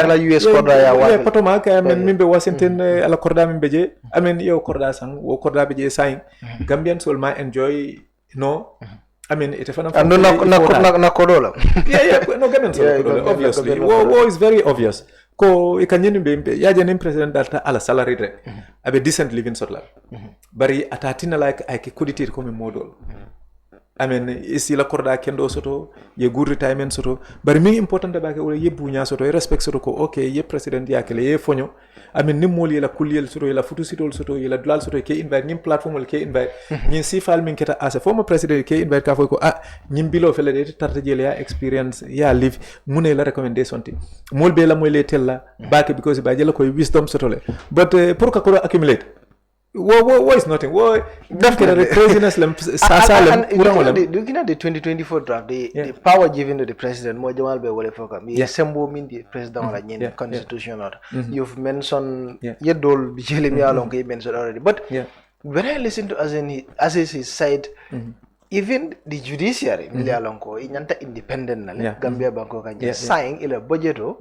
la US korda ya wa potoma ka men mimbe Washington ala korda mimbe je amen yo korda sang wo korda be je sain Gambian sol ma enjoy no I mean, it is na kodola. Yeah, no Gambian sol obviously. Wo is very obvious. Ko ikanyini be ya jenim president dalta ala salary re. Abe decent living sotla. Bari atatina like I could it come model. I mean, isi la korda kendo soto, ye good retirement soto. But me important ba ke wala ye bunya soto, ye respect soto ko okay, ye president ya kele ye fonyo. I mean, nim moli la kuliyel soto, ye la futu sitol soto, ye la dulal soto ke invite nim platform wala ke invite. Nyin si fal min keta as a former president ke invite ka fo ko nyim bilo fele de tarta jele ya experience ya live mune la recommendation ti. Mol be la moy le tella ba ke because ba jela ko wisdom soto le. But pour ka ko accumulate. What is nothing? What definitely the president's looking at the 2024 draft, the power given to the president, more Jamal be wale foka. Me sembo mean the president or the constitution or you've mentioned yedol bijele mi along you mentioned already. But when I listen to as his side, even the judiciary, Milialonko, inyanta independent na Gambia Banko kanje sign ila budgeto.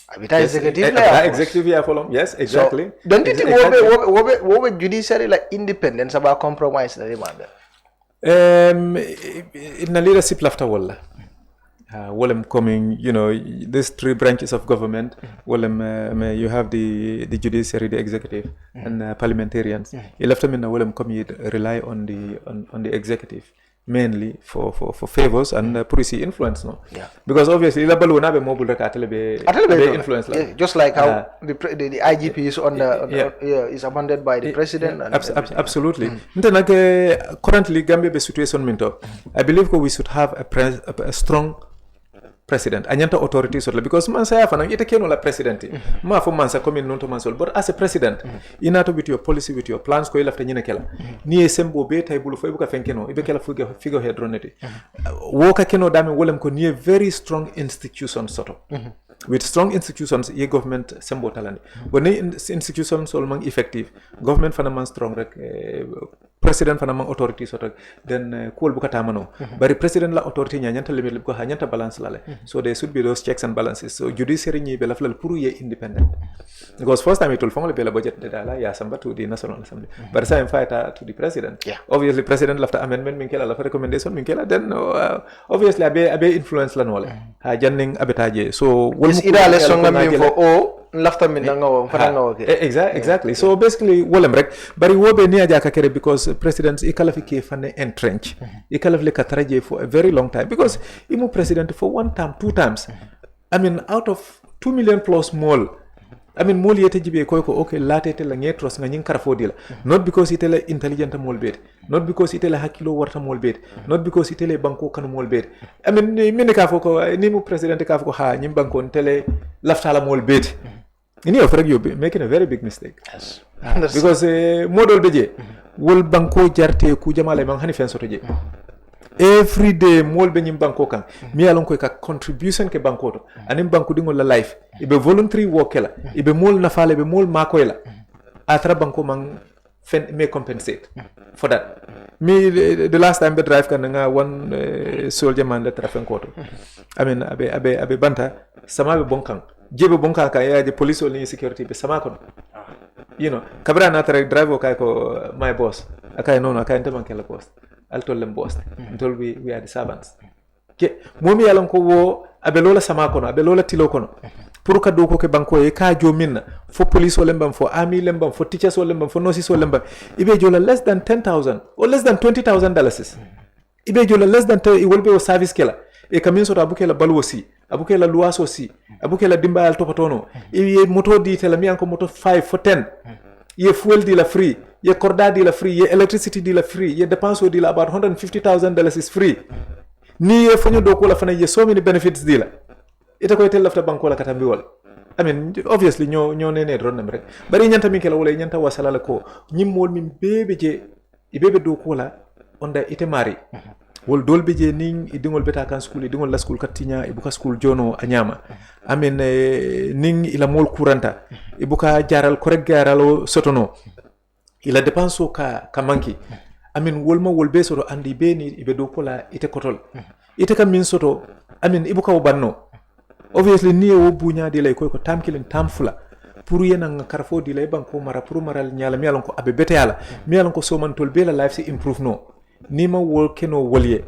Executive yeah, follow. Yes, exactly. So, don't you think what judiciary like independence about compromise na demand? In the leadership lafta wala. Well, coming, you know, these three branches of government. Well, you have the judiciary, the executive, and parliamentarians. You left them in the well, rely on the executive. Mainly for favors and policy influence, no? Yeah. Because obviously, la balu na be mobile reka be influence. Yeah, just like how the IGP is is amended by the president. And absolutely. Currently, Gambia be situation minto. I believe we should have a strong president. Anyanta authority so because man say afana ite keno la president. Ma fo man sa come non to man sol. But as a president, inato with your policy, with your plans ko ilafta nyina kela. Ni esembo be tay bulu fo ibuka fenkeno ibe kela figure head roneti. Woka keno dame wolem ko ni a very strong institution soto. With strong institutions, ye government sembo talani. When institutions all mang effective, government fana man strong rek president fana mang authority soto then cool bukata mano. But president la authority nyanta limit ko hanyanta balance lale. So there should be those checks and balances. So judiciary ni bela flal puru ye independent. Because first time it will formally bela budget de dala ya samba to the National Assembly. But the same fight to the president. Yeah. Obviously president lafta amendment minkela lafta recommendation minkela then obviously abe influence la nole. Ha janning abetaje. So is ida le songa min for lafta min nga fana nga exactly. So basically wolem rek bari wobe ni aja ka kere because president ikalafike fane entrench. Ikalafle kataraje for a very long time because imu president for one time 2 times. I mean out of 2 million plus mall. I mean mall yete jibe ko okay latete la ngetros nga nyin karfo dila. Not because itele intelligent mall bed, not because itele hakilo warta mall bed, not because itele banko kan mall bed. I mean mini ka foko ni mu president ka foko ha nyim banko tele laftala mall bed. Ini ofreg you making a very big mistake. Yes. Because model beje wol banko jarte ku jamala man hani fen soto je. Every day mol be nyim banko kan mi alon ko ka contribution ke banko to anim banko dingol la life ibe voluntary work la ibe mol na fale be mol mako la atra banko man fen me compensate for that me the last time be drive kan nga one soldier man la trafen ko to I mean abe banta sama be bonkan jebe bonkan ka ya je police or security be sama ko you know kabra na tra drive ko my boss akay non akay ntaman kala boss I'll tell them boss. Until we are the servants. Okay. Momi yalan ko wo abelola sama kono, abelola tilo kono. Pour ka doko ke banko e ka jo minna fo police lembam fo army lembam fo teachers lembam fo nurses lembam ibe jola less than $10,000 or less than $20,000. Ibe jola less than it will be a service kela. E kamin so abukela balwosi, abukela luaso si, abukela dimba al topatono. E moto di tela mi anko moto 5 for 10. Ye fuel deal free, ye corda deal free, ye electricity deal free, ye depense deal about $150,000 is free. Ni ye fonyo doko la fana ye so many benefits deal. Ita ko tel lafta banko la katambi wala. I mean obviously nyo nene drone rek. Bari nyanta mi kala wala nyanta wasala la ko nyimol min bebe je ibebe doko la onda ite mari. Wol dolbe je ning idingol beta kan school idingol la school katinya ibuka school jono anyama amen ning ila mol kuranta ibuka jaral korek garalo sotono ila depenso ka manki amen wolma wolbe soto andi beni ibe do kola ite kotol ite kam min soto amen ibuka o banno obviously ni o bunya de lay koy ko tamkilin tamfula pour yena nga karfo di lay banko mara pour maral nyala mi alon ko abe bete yala mi alon ko so man tol be la life se improve no nima wol keno wolye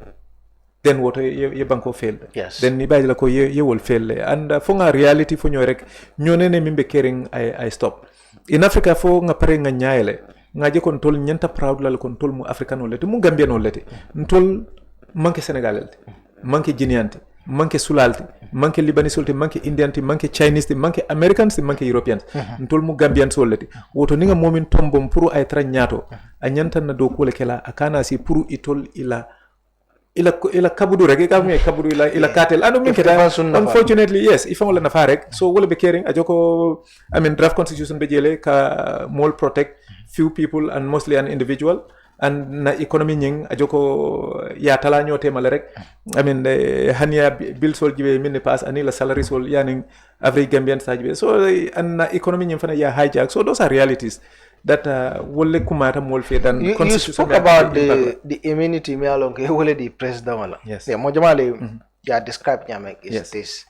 then what ye banko fail yes then ni bayila ko ye wol fail and fonga reality fo nyo rek nyonene mimbe caring I stop in Africa fo nga pare nga nyaayele nga je kon tol nyanta proud la kon tol mu africano lete mu gambiano lete tol manque sénégalais manque guinéante manque sulalti manque libanisolti manque indianti manque chinese manque americans manque europeans ntol mu gambian solati woto ninga momin tombom pour ay tra ñaato a ñantan na do kole kala akana si pour itol ila kabudu rek ka me kabudu ila katel ando min keta unfortunately yes if on la nafa rek so wala be caring ajoko I mean draft constitution be jele ka more protect few people and mostly an individual and na economy nying ajoko ya tala nyote mala rek I mean hania bill sol jibe min pass ani la salary sol yani average gambian sajibe so and na economy nying fana ya hijack so those are realities that wolle kumata mol fe dan you spoke about the immunity me along ke wolle the president wala yes yeah mo jamale ya describe nyame is yes. This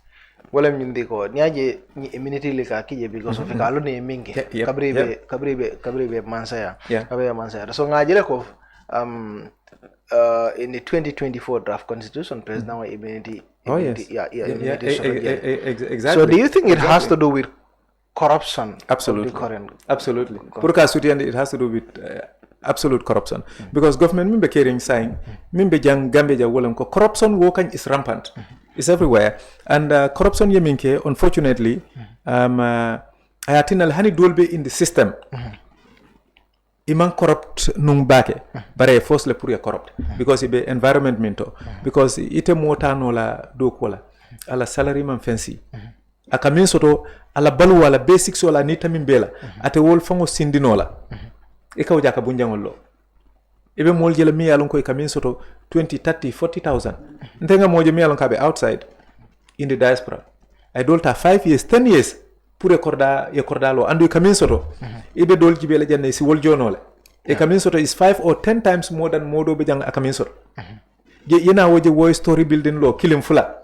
wala mindi ko niaje ni immunity le ka kije because of ka lo ne mingi kabribe mansaya kabribe mansaya so ngajele ko in the 2024 draft constitution president immunity exactly. So do you think it has to do with corruption? Absolutely. Of the current absolutely. Purka Sutian, it has to do with absolute corruption. Because government member carrying sign, member jang Gambia wolem ko corruption wokan is rampant. It's everywhere. And corruption yeminke, unfortunately, ayatinal hani dolbe in the system. Iman corrupt nung bake, bare force le pour corrupt because ibe environment minto because ite mota no la do kola ala salary man fancy aka min soto ala balu wala basics wala ni tamin bela ate wol fango sindinola e kaw jaka bunjangol lo ibe mol jela mi yalon koy kamin soto 20 30 40000 ndenga moje mi yalon kabe outside in the diaspora I dolta 5 years 10 years pour recorda lo andu kamin soto ibe dol jibele janne si wol jonole e kamin soto is 5 or 10 times more than modo be jang akamin soto je yena woje wo story building lo kilim fula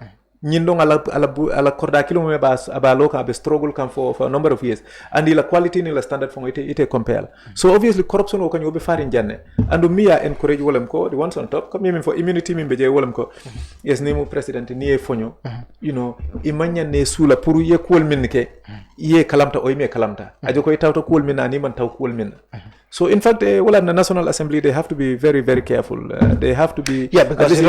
ñindong ala korda kilo me bas aba loka be struggle kan for a number of years and la quality ni la standard for ite compare so obviously corruption o kanyo be farin janne andu miya encourage wolem ko the ones on top comme min for immunity min be je wolem ko yes ni mu president ni e fonyo you know imanya ne sula pour ye kol min ke ye kalamta o me kalamta ajo koy tawto kol min ani man taw kol min so in fact wala na National Assembly they have to be very very careful they have to be because it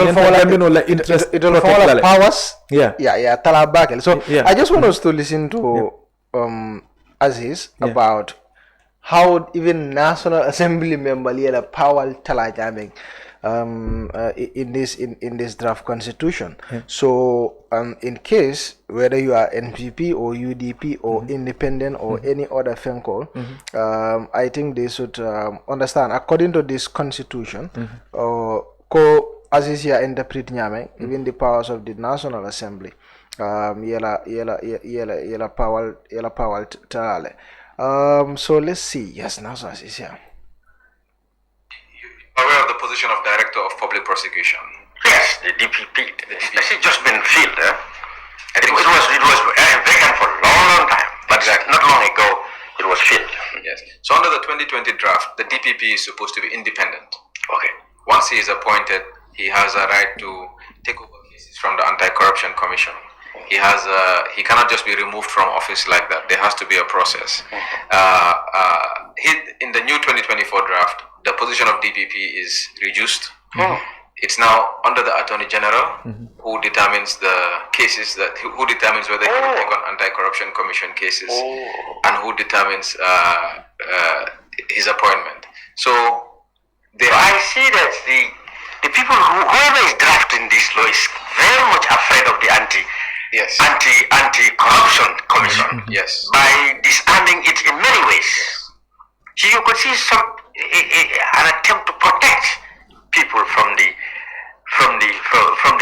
don't follow powers Talabakel. So I just want us to listen to Aziz about how even National Assembly member Liela Powell Talajaming in this draft constitution. So in case whether you are NPP or UDP or independent or any other FENCOL, I think they should understand according to this constitution Aziz ya interpret nyame even the powers of the National Assembly yela power tale so let's see. Yes, now so Aziz ya aware of the position of Director of Public Prosecution? Yes, the DPP. Has it just been filled? It was vacant for a long time, but not long ago it was filled. Yes. So under the 2020 draft, the DPP is supposed to be independent. Okay. Once he is appointed, he has a right to take over cases from the Anti-Corruption Commission. He cannot just be removed from office like that. There has to be a process. In the new 2024 draft, the position of DPP is reduced. It's now under the Attorney General, who determines the cases who determines whether he will take on Anti-Corruption Commission cases, and who determines his appointment. So I see that the people whoever is drafting this law is very much afraid of the anti-corruption commission. Yes. By disarming it in many ways. So you could see an attempt to protect people from the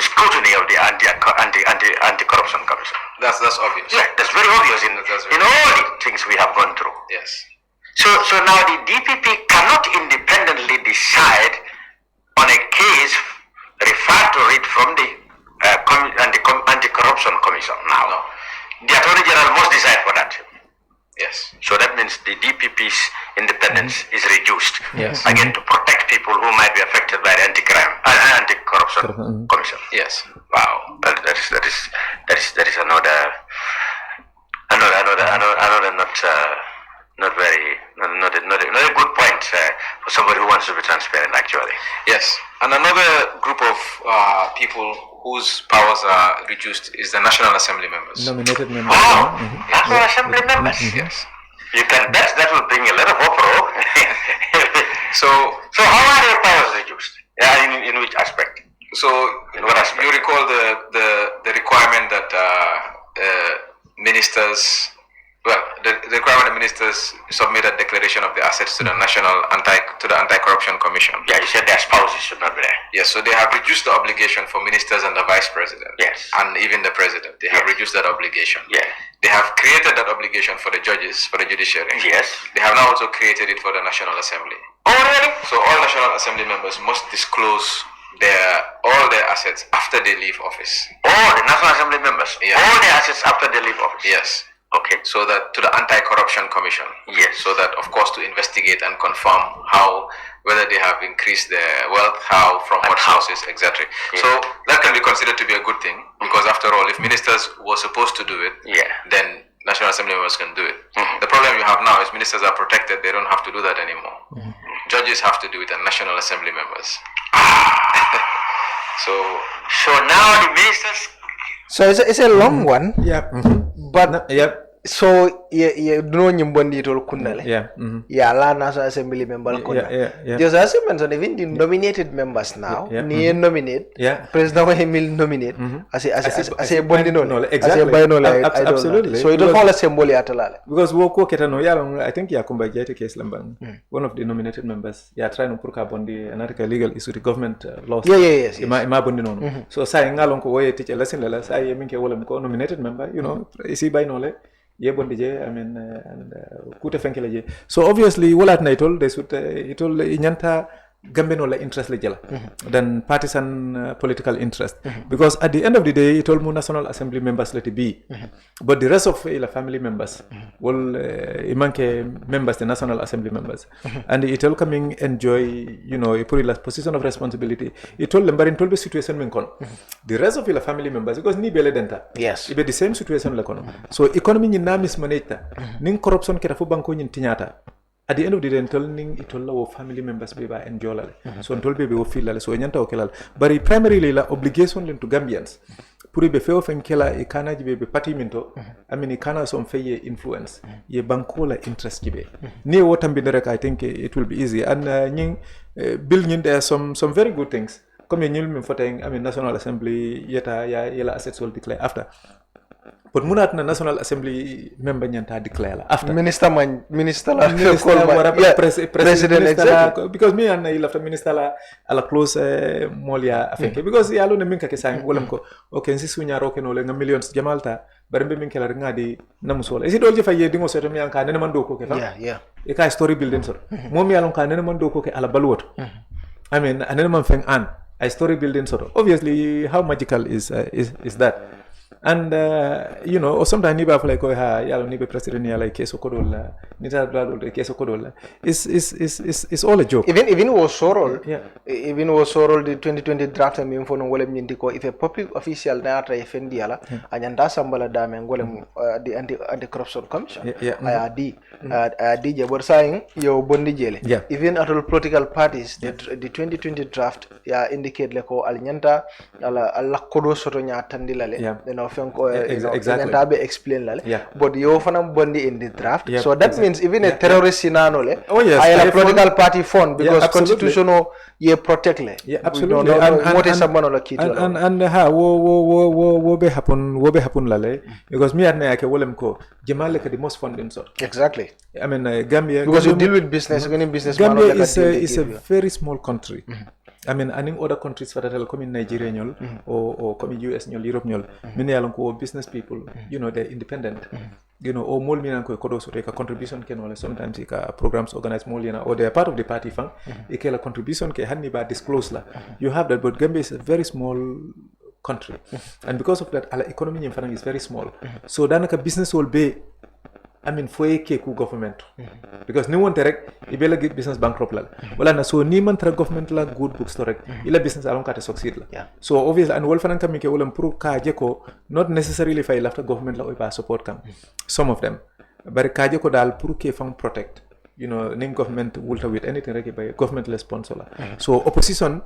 scrutiny of the anti-corruption commission. That's obvious. Yeah, that's very obvious in all the things we have gone through. Yes. So now the DPP cannot independently decide on a case referred to it from the anti-corruption commission. Now, the Attorney General must decide for that. Yes. So that means the DPP's independence is reduced. Yes. Again, to protect people who might be affected by the anti-corruption commission. Yes. Wow. That is another not a good point. for somebody who wants to be transparent, actually. Yes. And another group of people whose powers are reduced is the National Assembly members. Nominated members. National Assembly members. Yes. You can bet that will bring a lot of uproar. So how are their powers reduced? In which aspect? So you recall the requirement that ministers, the requirement that ministers submit a declaration of the assets to the Anti-Corruption Commission. Yeah, you said their spouses should not be there. Yes, so they have reduced the obligation for ministers and the vice president. Yes. And even the president. They have reduced that obligation. Yeah. They have created that obligation for the judges, for the judiciary. Yes. They have now also created it for the National Assembly. Oh, really? So all National Assembly members must disclose all their assets after they leave office. All the National Assembly members? Yeah. All their assets after they leave office? Yes. Okay. So that to the Anti-Corruption Commission. Yes. So that, of course, to investigate and confirm whether they have increased their wealth, from what sources, exactly. Yeah. So that can be considered to be a good thing, because after all, if ministers were supposed to do it, then National Assembly members can do it. The problem you have now is ministers are protected; they don't have to do that anymore. Judges have to do it, and National Assembly members. So now the ministers. So it's a long one. Yeah. But so you know nyimbondi tol kunale. La National Assembly member kuna. Yeah. There's also mentioned even the nominated members now. Ni nominate. President Emil nominate. As a bondi no. Exactly. Absolutely. So it don't fall a symbol atalale. Because wo ko ketano yalong I think yakumba jete case lambang. One of the nominated members trying to put bondi an article legal issue the government laws. Yes. Ma bondi no. So say ngalong ko woye teach a lesson lela say minke wala ko nominated member, isi by no le. So obviously what I told they should inyanta Gambenola interest than partisan political interest. Because at the end of the day, it all national assembly members let it be. But the rest of the family members will members, the national assembly members. And it all coming enjoy, a position of responsibility. It all lembarin told the situation the rest of the family members, because ni bele denta. Yes. It be the same situation So economy ni na mismanaged. Ning corruption kerafu banko nyin tinyata. At the end of the day, it family members be enjoy. So until baby will feel so nyanta okelal. But primarily la obligation to Gambians. Puri be feo fenkela ikana jibe be party minto. I mean ikana some feye influence. Ye bankola interest jibe. Ni wotambinderek I think it will be easy. And building there are some very good things. Come nyil min foteng National Assembly yela assets will declare after. But munat na National Assembly member nyanta declare after minister president exactly. Because me and after minister la close molia afenke because yalo na minka kesang wolam ko okay nsi sunya roke no le millions jamalta barembe minka la ngadi namusola isi dolje faye dingo seto mi anka nene mando ko ke fa e ka story building so mom yalo ka nene mando ko ke ala balwoto anene man feng an a story building sort of obviously how magical is that. And sometimes niba fly ko ha yalo nibe president yala keso kodola nita dalo keso kodola is all a joke. Even was sorol even was sorol the 2020 draft mi mfono ngolem nyindi ko if a public official na atra FND yala anyanda sambala dame ngolem the anti corruption commission IRD je bor saying yo bondi jele even at all political parties the 2020 draft indicate le ko alnyanta ala kodo soto nya tandilale exactly. Explain but you often bondi in the draft so that means even a terrorist scenario a political party fund because constitutional ye protect absolutely and wo be happen lale because me adna yake wolem ko Jamal the most funding sort exactly Gambia because you deal with business Gambia is a very small country. and in other countries for that come in Nigeria or come in US Europe many along business people they're independent or more mean ko kodo so take a contribution can only sometimes programs organized more or they are part of the party fund a contribution ke hanni ba disclose la you have that but Gambia is a very small country and because of that our economy in is very small so danaka business will be for a government because no one direct ibela get business bankrupt wala na so ni man tra government la good books direct ila business alon kata succeed so obviously and wolfanan kam ke wolam pour ka jeko not necessarily fay after government la ba support kam some of them but ka jeko dal pour ke fam protect ning government wulta with anything rek by government le sponsor la. So opposition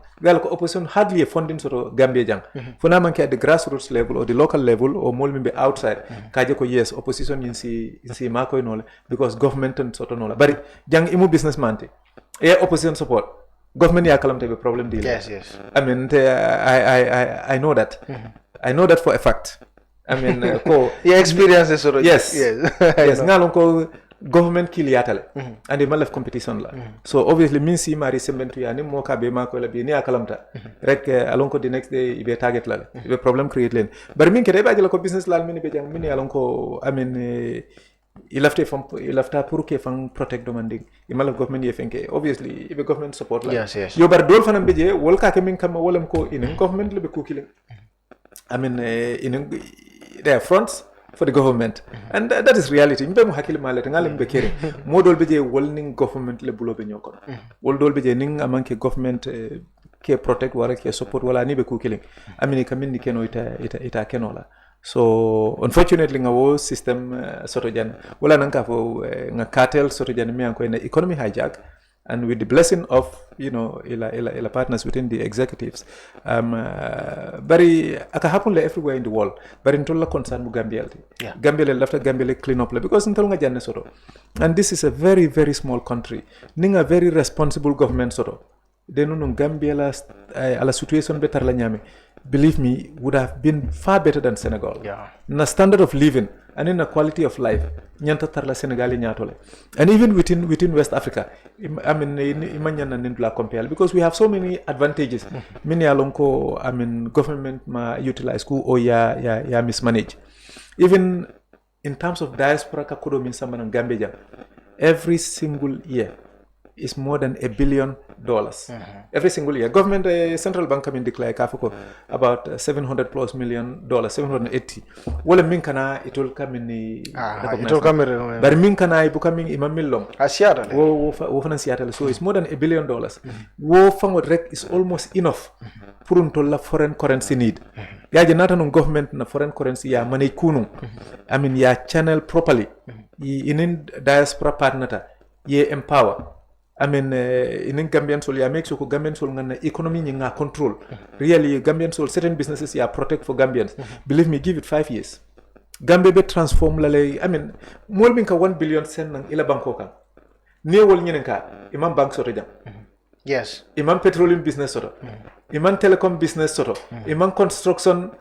hardly a funding sort of Gambia jang. Funa manke at the grassroots level or the local level or more be outside kaje ko yes opposition in si mako no because government and sort of no bari jang imu businessman te opposition support government ya kalam te be problem deal. Yes. I mean I know that. I know that for a fact. I mean your experience is sort of yes ngalon ko government kili yatale and the malaf competition la so obviously min si mari sementu ya ni mo ka be ma ko la bi ni akalamta rek alon ko the next day ibe target la ibe problem create len bar min ke be ajala ko business la min be jang min alon ko amen ilafta pour que fan protect demanding imal government ye fenke obviously ibe government support la yes. yo bar dol fanam be je wol ka ke min kam wolam ko in government le be ko kile amen in their fronts for the government and that is reality mbe mo hakil malete ngalem be kere modol be je wolning government le bulo be nyoko wol dol be je ning amanke government ke protect wala ke support wala ni be ku killing amini kamin ni keno ita kenola so unfortunately ngawo system soto jan wala nanka fo nga cartel soto jan mi anko na economy hijack and with the blessing of ila partners within the executives bari aka happen le everywhere in the world bari ntolla concern mu Gambia Gambia lafta Gambia clean up because ntol nga janne soto and this is a very very small country ninga very responsible government soto denunu Gambia ala situation better la nyame believe me would have been far better than Senegal na standard of living and in a quality of life nyanta tarla Senegal nyatole and even within West Africa I mean imanyana nindula compare because we have so many advantages many alonko I mean government ma utilize ku o ya mismanage even in terms of diaspora ka kodo min samba na Gambia every single year is more than $1 billion every single year. Government central bank come in declare kafoko about $700+ million, 780. Wala min kana it will come in it will come in but min kana ibu coming imam millom Seattle wo fana Seattle so it's more than $1 billion. Wo fango rek is almost enough pour la foreign currency need. Yaje nata no government na foreign currency ya manage kunu I mean ya channel properly in diaspora partner ye empower I mean, in Gambian soul, ya make sure Gambian soul ngana economy nga control. Really, Gambian soul certain businesses ya protect for Gambians. Believe me, give it 5 years. Gambia be transform lale. I mean, more than 1 billion sen nang ila banko kan. Niye wol nyenen ka imam bank soto jam. Yes. Imam petroleum business soto. Imam telecom business soto. Imam construction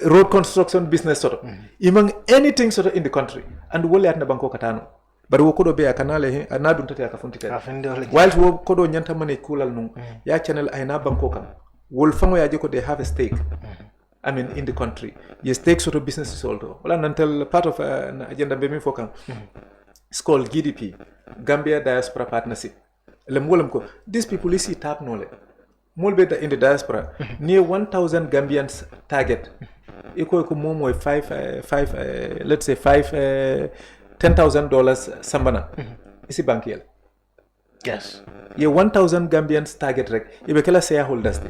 road construction business soto. Imam anything soto in the country. And wole at na banko katano. Bari wo kodo be akanale na dun tata akafuntite while wo kodo nyanta mane kulal nung ya channel ay na banko kam wol fango ya jiko they have a stake I mean in the country ye stake sort of businesses also wala nantel part of agenda be mi fokam it's called GDP Gambia Diaspora Partnership lem wolam ko these people is tap nole mol be in the diaspora near 1000 Gambians target iko ko momo 5 let's say $10,000 sambana isi bankiel yes ye 1000 Gambians target rek ibe kala shareholders de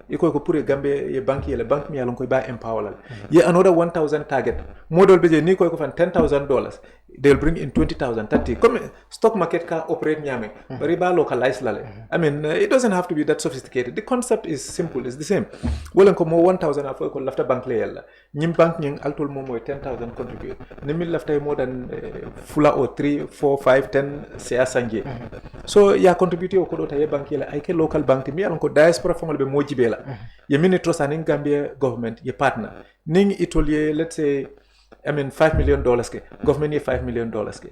iko ko pour Gambia ye bankiel bank mi alon ko ba empower ye another 1000 target model be je ni ko fan $10,000 they'll bring in 20,000 30 comme stock market ka operate nyame bari ba localize lale I mean it doesn't have to be that sophisticated the concept is simple it's the same wolen ko mo 1000 afo ko lafta bank le yalla nyim bank nying altol mo moy 10,000 contribute ni min lafta more than fula o 3 4 5 10 c'est sanje so ya contribute ko do tay bank yalla ay ke local bank mi alon ko diaspora famol be mojibe la ye minute sanin Gambia government ye partner ning itolier let's say I mean $5 million ke government ye $5 million ke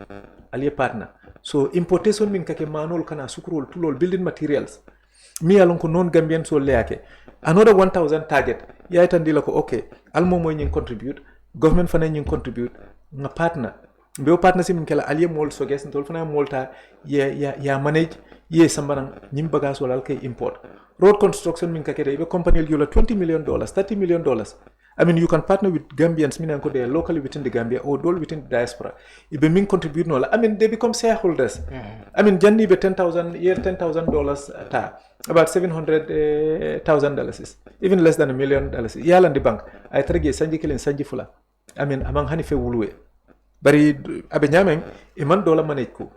aliye partner so importation min kake manol kana sukrol tulol building materials mi alon ko non Gambian so leake another 1000 target ya itandila ko okay almo moy ñing contribute government fana ñing contribute nga partner be partnership min kala aliye mol so ges tol fana molta ya manage ye sambaran ñim bagage wala kay import road construction min kake be company yola $20 million $30 million I mean, you can partner with Gambians, meaning they are locally within the Gambia or all within the diaspora. If they mean contribute, no, I mean, they become shareholders. I mean, Janni be $10,000 ta, about $700,000, even less than $1 million. Yal and the bank, I trage Sanji Kil and Sanji Fula. I mean, among Hanife Wulwe. But Abenyameng, $1 manage ku.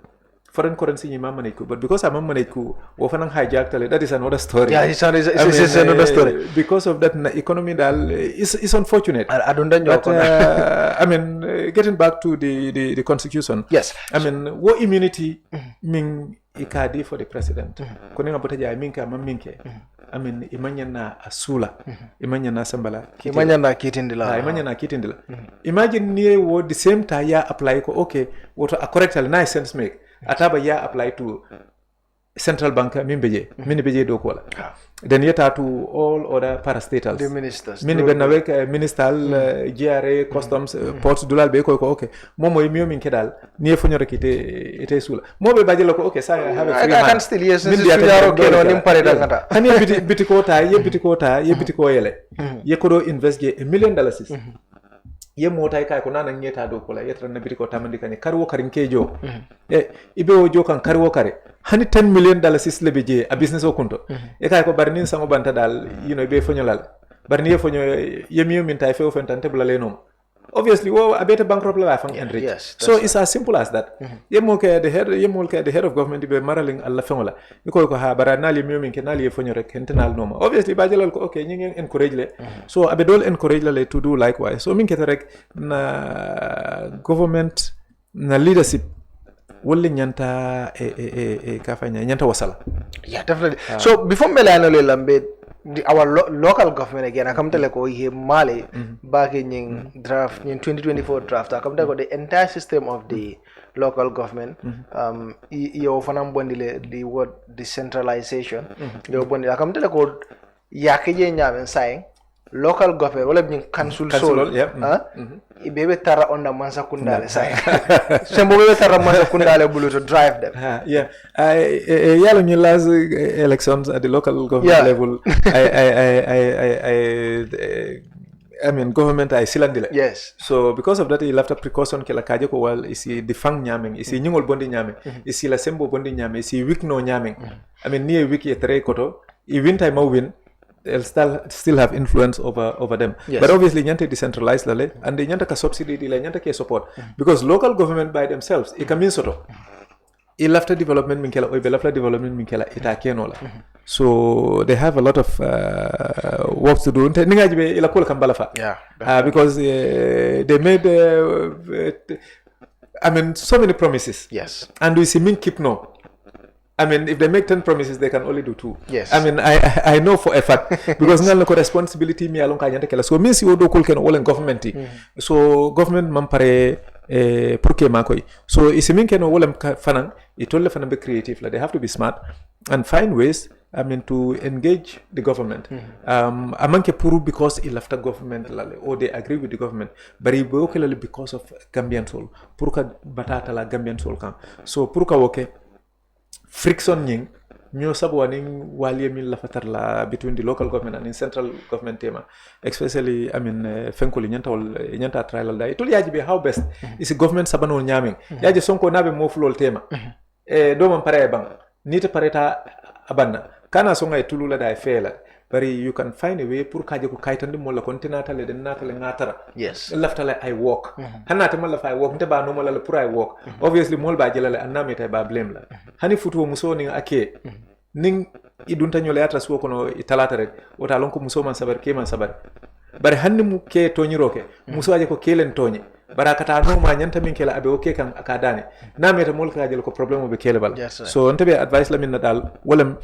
foreign currency ni ma manage ko, but because I'm manage ko wo fanang hijack tale, that is another story. Yeah, it's another story. Because of that economy dal is unfortunate. I don't know. But I mean, getting back to the constitution. Yes. I mean, what immunity mean ikadi for the president. Koni ngapota ja minka maminke. I mean, imanya na asula, imanya na sambala, imanya na kitindila. Imanya na kitindila. Imagine near what the same time ya apply ko okay, what a correctly nice sense make. Ataba ya apply to central bank mini do kola. Then yet to all other parastatals. The ministers. Mini benawek minister, GRA, customs, ports dulal be ko okay. Momo imio min kedal niye fonyo rekite ite sula. Mo be baje loko okay saya have a free hand. I can still yes since you are okay no nimpare dangata. Hani bitikota ye bitiko yele. Ye kodo invest $1 million. Ye mota kai ko nana ngeta do kola yetra na bitiko tamandi kany karwo karin kejo. Ibe o jokan karwo kare. Hani $10 million lebe je a business o kunto. E kai ko barnin sango banta dal be fonyolal. Barni ye fonyo yemiyo min tay fe ofentante bulale nom. Obviously, a better bankrupt life and enrich. Yes, so it's as simple as that. The head of government be maraling alla fengola. Because ko ha baranali mi min kenali fonyo rek kental noma. Obviously, bajalal ko okay nying encourage le. So abedol encourage le to do likewise. So min keterek na government na leadership wolle nyanta kafanya nyanta wasala. Yeah, definitely. So before melano le lambe our local government again I come tell ko he mali back in draft in 2024 draft I come tell the entire system of the local government yo fanam bondile the word decentralization yo bondi I come tell ko yakeje nyamen saying local government wala bin council solo ibebe tara on the mansa kundale say sembo bebe tara mansa kundale bulu to drive them yalo ni last elections at the local government level I mean government I silandile. Yes. So because of that he left a precaution kela kaje ko wal isi defang nyameng isi nyingol bondi nyame isi la sembo bondi nyame isi week no nyameng I mean near week yetre koto I win time win they'll still have influence over them. Yes. But obviously nyante decentralized lale and they nyanta ka subsidy dile nyanta ke support because local government by themselves it can mean soto il after development minkela o be after development minkela ita kenola so they have a lot of work to do ningaji be ila kol kambala fa because they made I mean so many promises. Yes. And we see min keep no. I mean, if they make 10 promises, they can only do 2. Yes. I mean, I know for a fact because ngal ko responsibility mi alon kanyanta kala. So means you do kul ken all in government. So government mampare pour que makoy. So isimin ken all fanan it all fanan be creative. Like they have to be smart and find ways. I mean to engage the government. Amanke puru because il after government lale or they agree with the government. But it be because of Gambian soul. Puruka batata la Gambian soul kan. So puruka woke. Friction nying nyo sabu waning wali min la fatar la between the local government and the central government tema especially I mean fenkoli nyanta trial da itul yaji be how best is government sabano nyaming yaji sonko nabe mo fulol tema do man pare bang nita pareta abanna kana songa itulu la da fela bari you can find a way pour kaje ko kaytande mo la kontinata le den natale ngatara. Yes. Laftale I walk hanata mo la fa walk nte ba no mo la pour I walk obviously mo ba jelale anname tay ba blame la hani futu muso ni ake ning idunta nyole atra suwo kono italata rek wota lon ko muso man sabar ke man sabar bari hanni mu ke tonyroke muso aje ko kelen tonye barakata no ma nyanta min kela abe oke kan akadane na meta mol ka jel ko problème be kele bal. Yes, so onte be advice la min dal walam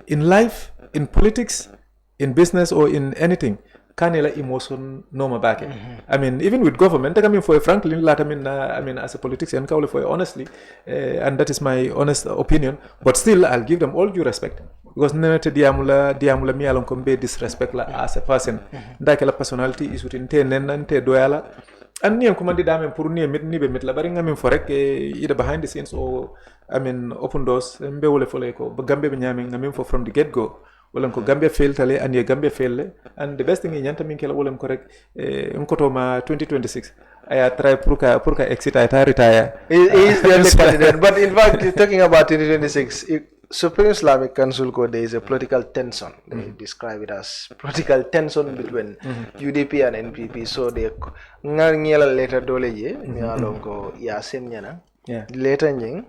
in life, in politics, in business or in anything kanela emotion no ma baake. I mean even with government I mean for frankly I mean as a politician kawle for honestly and that is my honest opinion but still I'll give them all due respect because nenete diamula mi alon ko be disrespect la as a person ndake la personality isutinte nenante doyala and niyam komandi damen pour ni be met la bari ngamin fo rek ida behind the scenes or I mean open doors mbe wole fole ko gambe be nyame ngamin fo from the get go wala ko Gambia fail tale and ye Gambia fail and the best thing is nyanta min kala wala ko rek nkoto ma 2026 I try pour ka exit I retire. He is the only candidate but in fact talking about 2026 Supreme Islamic Council code there is a political tension. They describe it as political tension between UDP and NPP. So they ngala later dole je mi alon ko ya sen nyana later nying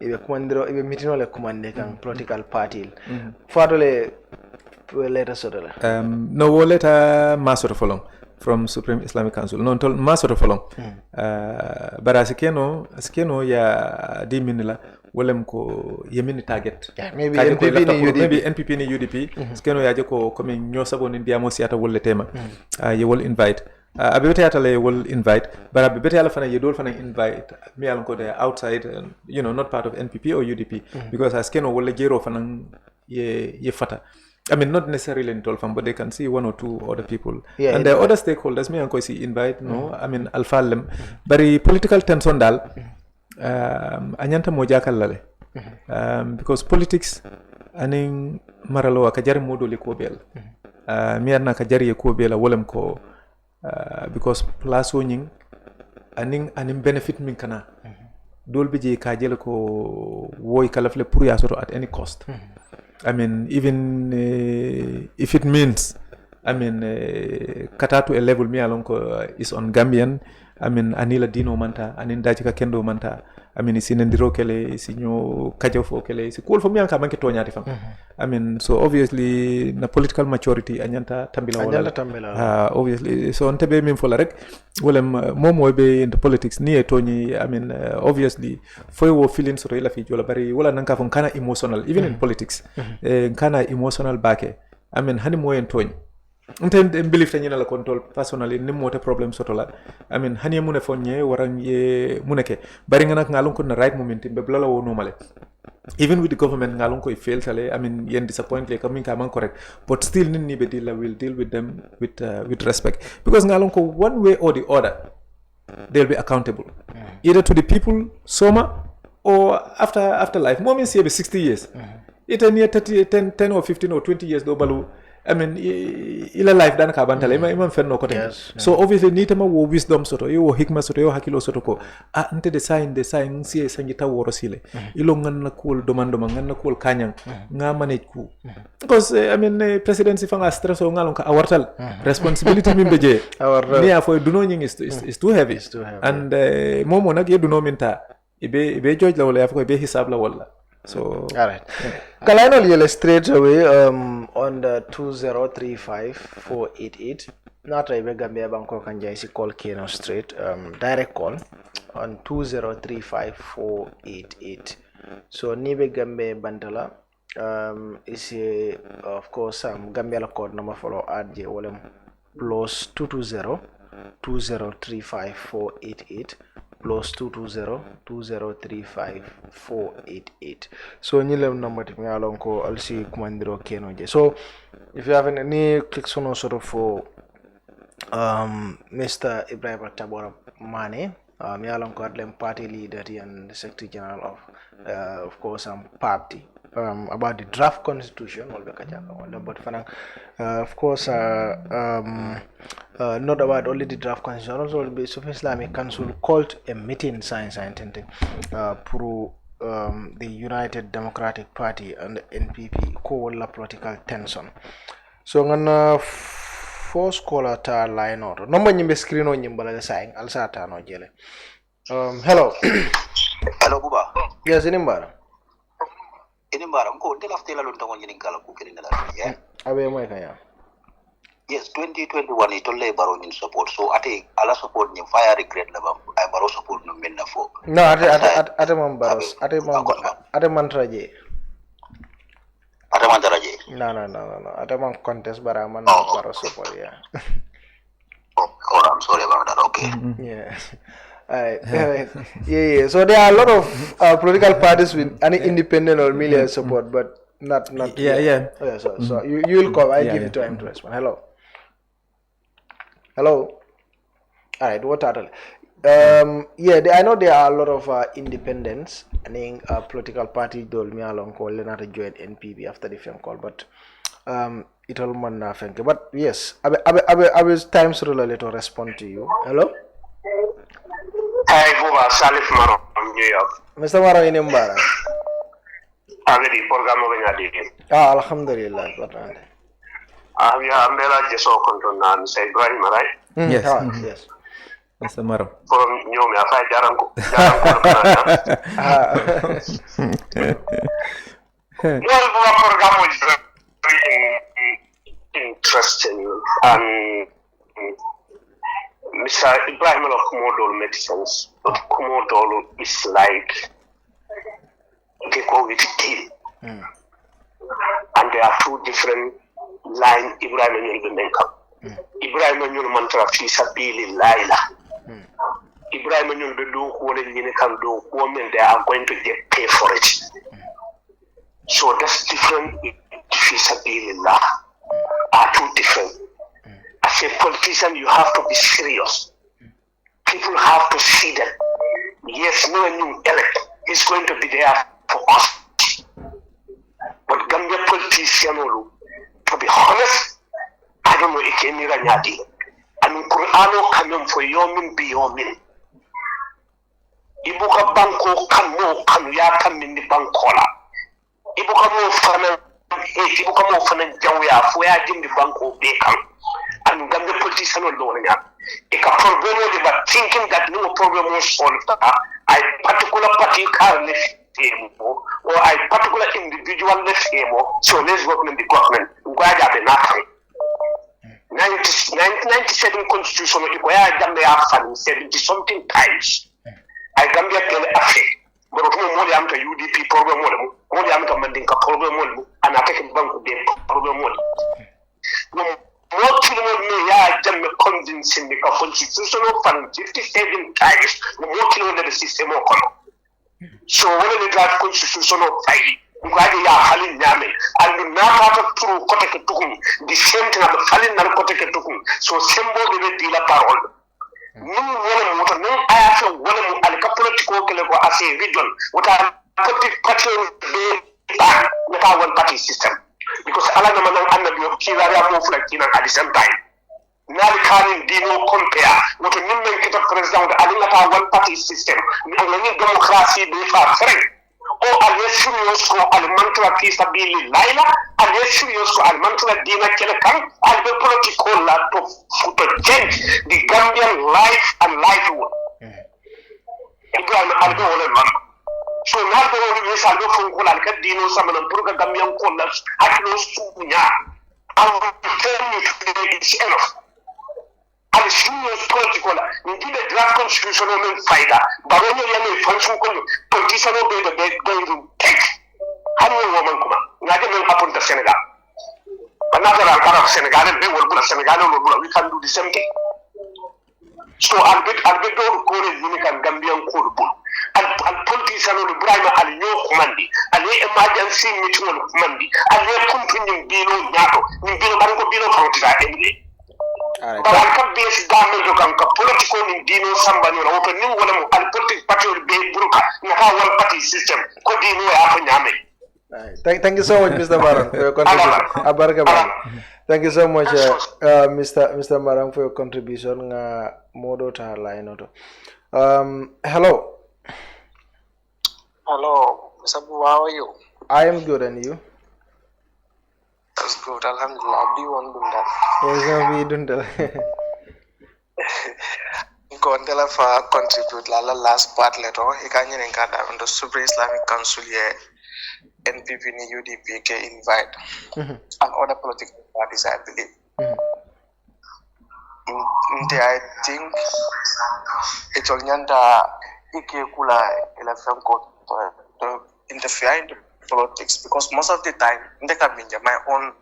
ibe kumandiro ibe mitino le kumande kan political party fadole letter sodola no wo letter masoto folong from Supreme Islamic Council non tol masoto folong bara sikeno ya di minila wolem ko yemini target maybe NPP ni UDP sikeno ya je ko comme ño sabo ni diamo siata wolle tema ye wol invite abe bete atale wol invite bara be bete ala fana ye dol fana invite mi al ko de outside you know not part of NPP or UDP because askeno wolle jero fana ye fata I mean, not necessarily in Tolfam, but they can see one or two other people. Yeah, and the other stakeholders, me and Koisi invite, no, I mean, Alphalem. But the political tension dal, anyanta mojaka lale. Because politics, aning maralo akajari modo likobel. Miarna kajari yekobela wolem ko, because plus onying, aning benefit min kana. Dolbiji kajel ko woy kalafle puri asoro at any cost. I mean, even if it means, I mean, kata to a level me along is on Gambian. I mean, anila dino manta, anin dajika kendo manta. I mean, is in ndiro kele, is inyo kajofo kele, is cool for me anka manke tonya tifam. I mean, so obviously na political maturity anyanta tambila wala. Obviously, so ontebe min fola rek. Wolem momo be into politics ni etoni. I mean, obviously, for your feelings so ila fi jola bari wala nanka fon kana emotional even in politics. Kana emotional bake. I mean, hani mo entoni. Ntend believe tanyina la control personally ni mote problem sotola. I mean, hani mune fonye warang ye muneke. Bari ngana ngalon ko na right moment be blala wo normale. Even with the government ngalon ko fail tale. I mean, yen disappoint le coming kaman correct. But still ni be deal will deal with them with respect because ngalon ko one way or the other they'll be accountable either to the people soma or after life. Moments here be 60 years. It near 10 or 15 or 20 years do balu. I mean, ila life dan ka bantale imam fenno ko ten. So obviously ni tema wo wisdom soto yo hikma soto yo hakilo soto ko ante de sign si sangi taw woro sile ilo nganna cool domando nganna cool kanyang nga manage ku because I mean presidency fanga stress o ngalon ka awartal responsibility min beje ni afo duno nying is too heavy and momo nak ye duno minta ibe joj la wala afko be hisab la wala. So, all right. Kalano yele straight away on the 2035-488. Not a Gambia Banko Kanjaisi call Keno straight. Direct call on 2035-488. So Nibe Gambe Bantala is of course Gambia code number follow add J Wolem plus 220-2035-488. Plus 220-2035-488. So nyilem number me along ko alsi kumandiro keno je. So if you have any clicks on sort of for Mr. Ebrima Tabora Manneh, me along ko adlem party leader and the secretary general of course party. About the draft constitution, but of course, not about only the draft constitution, also the Islamic Council called a meeting science through the United Democratic Party and the NPP co-walla political tension. So ngana first caller ta line or number nyimbe screen on nyimbala saying alsa ta no jele. Hello. Hello Buba. Yes, inimbara. Inimbara mko ndela ftela lo ntongo nyini kala ku kene ndala ya. Abe moy kaya. Yes, 2021 itolle baro in support. So ate ala support ni fire regret la ba ay baro support no menna fo. No, ate mam baros. Ate man traje. Ate man traje. No. Ate man contest bara man baro support ya. Oh, I'm sorry about that. Okay. Yeah. Yeah. So there are a lot of political parties with any independent or million support, but not. Yeah. So you will come. I give you time to respond. Hello. All right. What are I know there are a lot of independents. I think political party told me along call not to join NPP after the phone call, but it all man nothing. But yes, I will time to respond to you. Hello. Hi, Buba, Salif Maro from New York. Mr. Maro in Mbara. Already, program of Alhamdulillah. We are Mela Jeso Control and say Ibrahim, right? Yes. Mr. Maram. From Nyomi, I find Jaranko. Well, our program was very interesting, and Mr. Ibrahim of Komodolo makes sense, but Komodolo is like they go with team. And there are two different lines Ibrahim will make up. Ibrahim will mantra feasibility Laila. Ibrahim will do what they can do, women they are going to get paid for it. So that's different. Feasibility are two different. As a politician, you have to be serious. People have to see that. Yes, no new elect is going to be there for us. But Gambia politician, to be honest, I don't know if any Ranyadi. And Kurano coming for yomin be yomin. Ibuka Banko can ya come in the Bankola. Ibuka mo fana, Ibuka mo fana Jawia, for I the Banko Bacon. And Gambia politician alone. A problem but thinking that no problem was solved. I particular party car or I particular individual so let's work in the government. Why are they not? 1997 constitution require Gambia 70 something times. I Gambia tell affect. But no more am to UDP problem more am to Mandinka problem and I take bank problem more children may have convincing the constitutional fund 57 times more children than the system of so when they got constitutional fight, Guadi are Halin Yame, and now have a true Koteketukum, the same thing of the Falin and Koteketukum, so symbol the dealer parole. No one, no, I have a one and a couple of Kokelego as a region, what I put the party without one party system. Because Alana and the Kilaria move like at the same time. Nalikanin Dino compare what a new get a president Alina one party system, and any democracy they are friend. Or a less serious for Almantra Kisabili Laila, a less serious for Almantra Dina Kelekam, and the political lab to change the Gambian life and livelihood. So now the only way I go from Kulaka Dino Saman and Purga Gambian Kolas, I close to Nya. I will tell you today it's enough. And serious political, indeed the draft constitution will fight that. But when you function, politician will be the best going to take. How do you woman come? Nothing will happen to Senegal. But not that part of Senegal, and they will put Senegal, we can do the same thing. So I'll bet go to unique and Gambian code book. And politician will bribe and your commandi, and the emergency meeting on commandi, and they're continuing below NATO, in Banco Bino Frontier. But I can't be a government political in Dino Sambani or open new one and political party will be broken in how one party system could be no happen. Thank you so much, Mr. Marang, for your contribution. Thank you so much, Mr. Marang, for your contribution. Modo ta line. Hello. Hello, Mr. Bua, how are you? I am good, and you? That's good, Alhamdulillah. Do you want to do that? Yes, we don't tell. Gondela for contribute la last part letter. He can you on the Super Islamic Council here. NPP ni UDP ke invite and other political parties, I believe. I think it's all nyanda ike kula election court to interfere in the politics because most of the time my own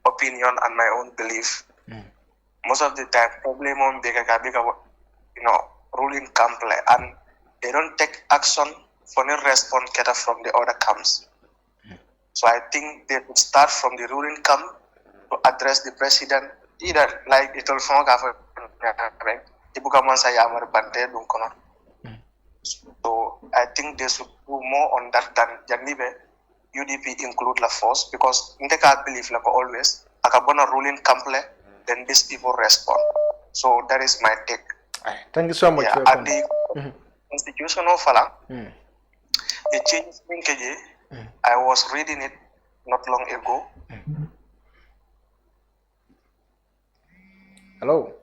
opinion and my own belief most of the time problem on bigger ruling camp and they don't take action for no response from the other camps. So I think they would start from the ruling camp to address the president either like it will form so I think they should do more on that than Janibe UDP include la force because I believe like always akabona ruling complaint then these people respond. So that is my take. Thank you so much. Yeah, at the constitutional fala the change linkage I was reading it not long ago. Hello.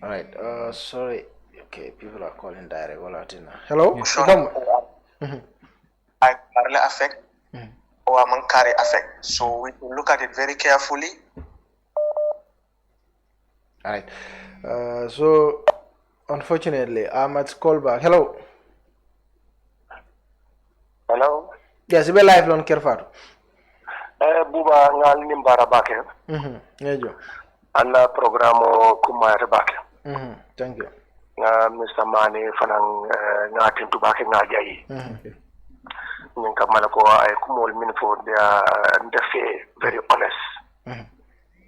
All right. Sorry. Okay, people are calling direct. Hello? I carry affect or man carry affect. So we look at it very carefully. All right. So unfortunately, Ahmad's call back. Hello. Hello. Yes, we live on Kerfatu. Buba ngal nimbara bake. Ngejo. Alla programo kumare bake. Thank you. Mr. Manneh fanang ngatin tubake ngajayi. Min kamala ko ay kumol min fo dia ndefe very honest.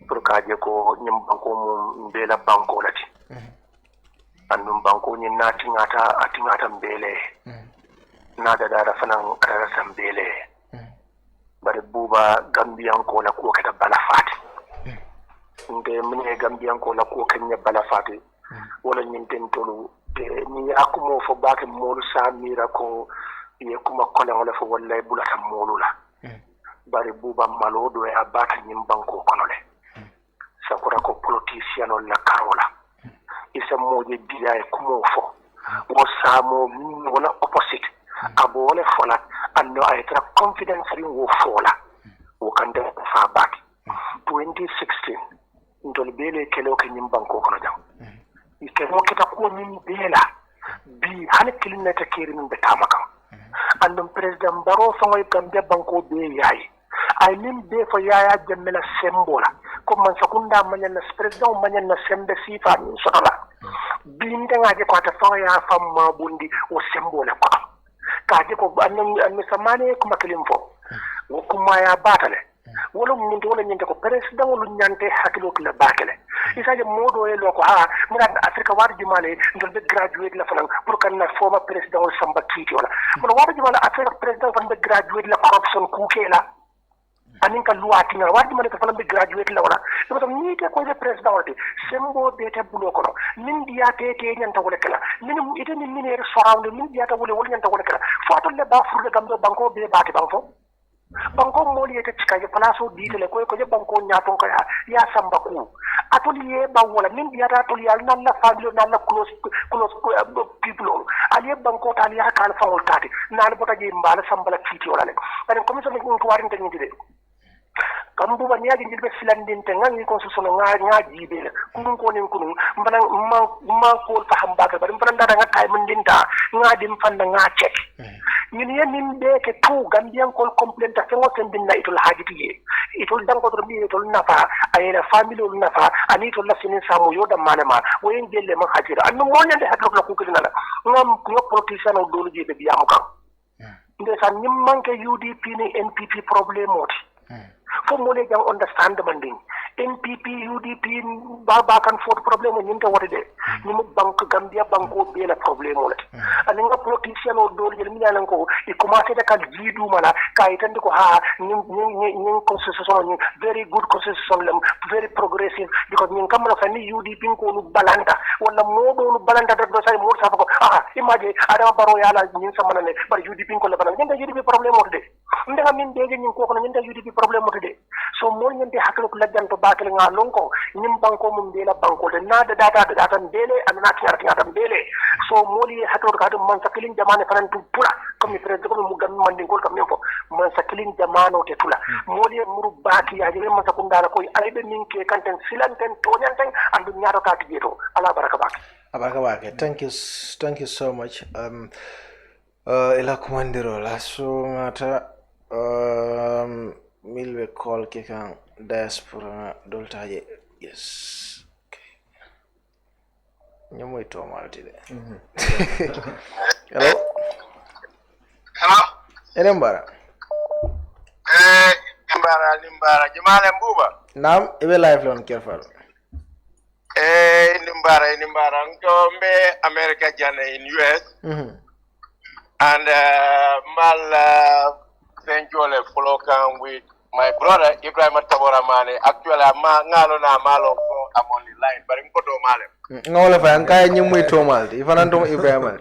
Pour kaje ko nyim banko mum bela banko lati. Andum banko nyi nati ngata mbele. Nada dara fanang ara sambele. Bare buba gambiyan ko la ko kata balafati. Nde mine gambiyan ko la ko kanya balafati. Wala nyinten tolu ni akumo fo bake molu samira ko ye kuma kola wala fo wallahi bulata molu la. Bare buba malodo e abata nyim banko kono le. Sakura ko politician la karola. Isa moje dia e kumo fo. Wo samo wala opposite. Abo wala fola and no I tra confidence in wo fola. Wo kande fa back. 2016 ndol bele kelo ke nyim banko kono jam. Ike mo kita ko nyim bela bi hane kilineta kiri min betama kam. Andum president baro fa ngoy gambia banko be yayi. I mean be for yaya jamela sembola. Comme man sakunda manyan na president manyan na sembe sifa ni sotola. Bi ndenga ko ta fa ya fam bundi o sembola ko. Kaje ko an samane kuma kilimfo. Wo kuma ya batale. Wala mun to wala nyante ko president lu nyante hakilo kila bakele. Isaje modo e loko ha mura Afrika war jumale ndol be graduate la falang pour kan na former president Samba Kiti wala. Mun war jumale Afrika president fan be graduate la corruption kukela. Anin ka luati nga war jumale ka falang be graduate la wala. So to ni ke ko be president wala sembo bete bulo kono. Min dia tete nyanta wala kala. Min ite ni min er surround min dia ta wala nyanta wala kala. Foto le ba furde gamdo banko be baati banko. Banko moli ete chikaje palaso ditele ko je banko nyaton ka ya samba ku atolier ba wala min dia ta atolier nan la family nan la close people ali banko ta ali ka al fawol tati nan bota je mbala sambala kiti wala le bare comme ça ko warin tan ni de kambu ba nyaagi ndilbe filandin te ngani ko so nga jibe la kunun ko nen kunun mbana ma ko fa hamba ka bare mbana dada nga tay mun dinta nga dim fanda nga check ñun yen be ke tu gambian ko complaint ta ngo sen binna itul hajiti ye itul dango to bi itul nafa ayena family ul nafa ani to la sinin samu yoda manema woyen gelle ma hajira annu mo nyande haklo la ku kidina la ngam ko politician o dolu jibe bi am kam ndesan ñim manke UDP ni NPP problème moti fo mo le jang understand manding NPP UDP baba kan for problem ni nta wode de ni mo bank Gambia banko be la problem wala ani nga politician o dol jël mi nan ko i commencé de kal jidu mala kay tan ko ha ni constitution ni very good constitution lam very progressive because ni kam la fani UDP ko lu balanta wala mo do lu balanta do say mo sa ko imagine adama baro yala ni sama ne bar UDP ko la balanta ni UDP problem wode ndanga min de ni ko ko ni UDP problem wode so mo ñente haklo ko lajjanto bakale nga lonko nim banko mum de la banko de na da data mbele amna tiara mbele so moli haklo ka dum man sakilin jamane fanan tu pula comme president ko mu gam man dingol kam ñofo man sakilin jamano te tula moli muru baki ya jere man sakunda la koy aybe min ke kanten silanten to nyanten andu nyaaro ka tijeto ala baraka baki thank you so much ila komandiro la so mata milwe call ke kan diaspora doltaje yes okay nyomoy to malti de hello enembara nimbara jumale mbuba nam ibe live lon kerfal nimbara ntombe America jana in US and mal Senjole follow can with my brother Ebrima Tabora Manneh. Actually, I'm on the line, but I'm going to Male. No, if I'm going to meet Tomal, if I'm not Ebrima.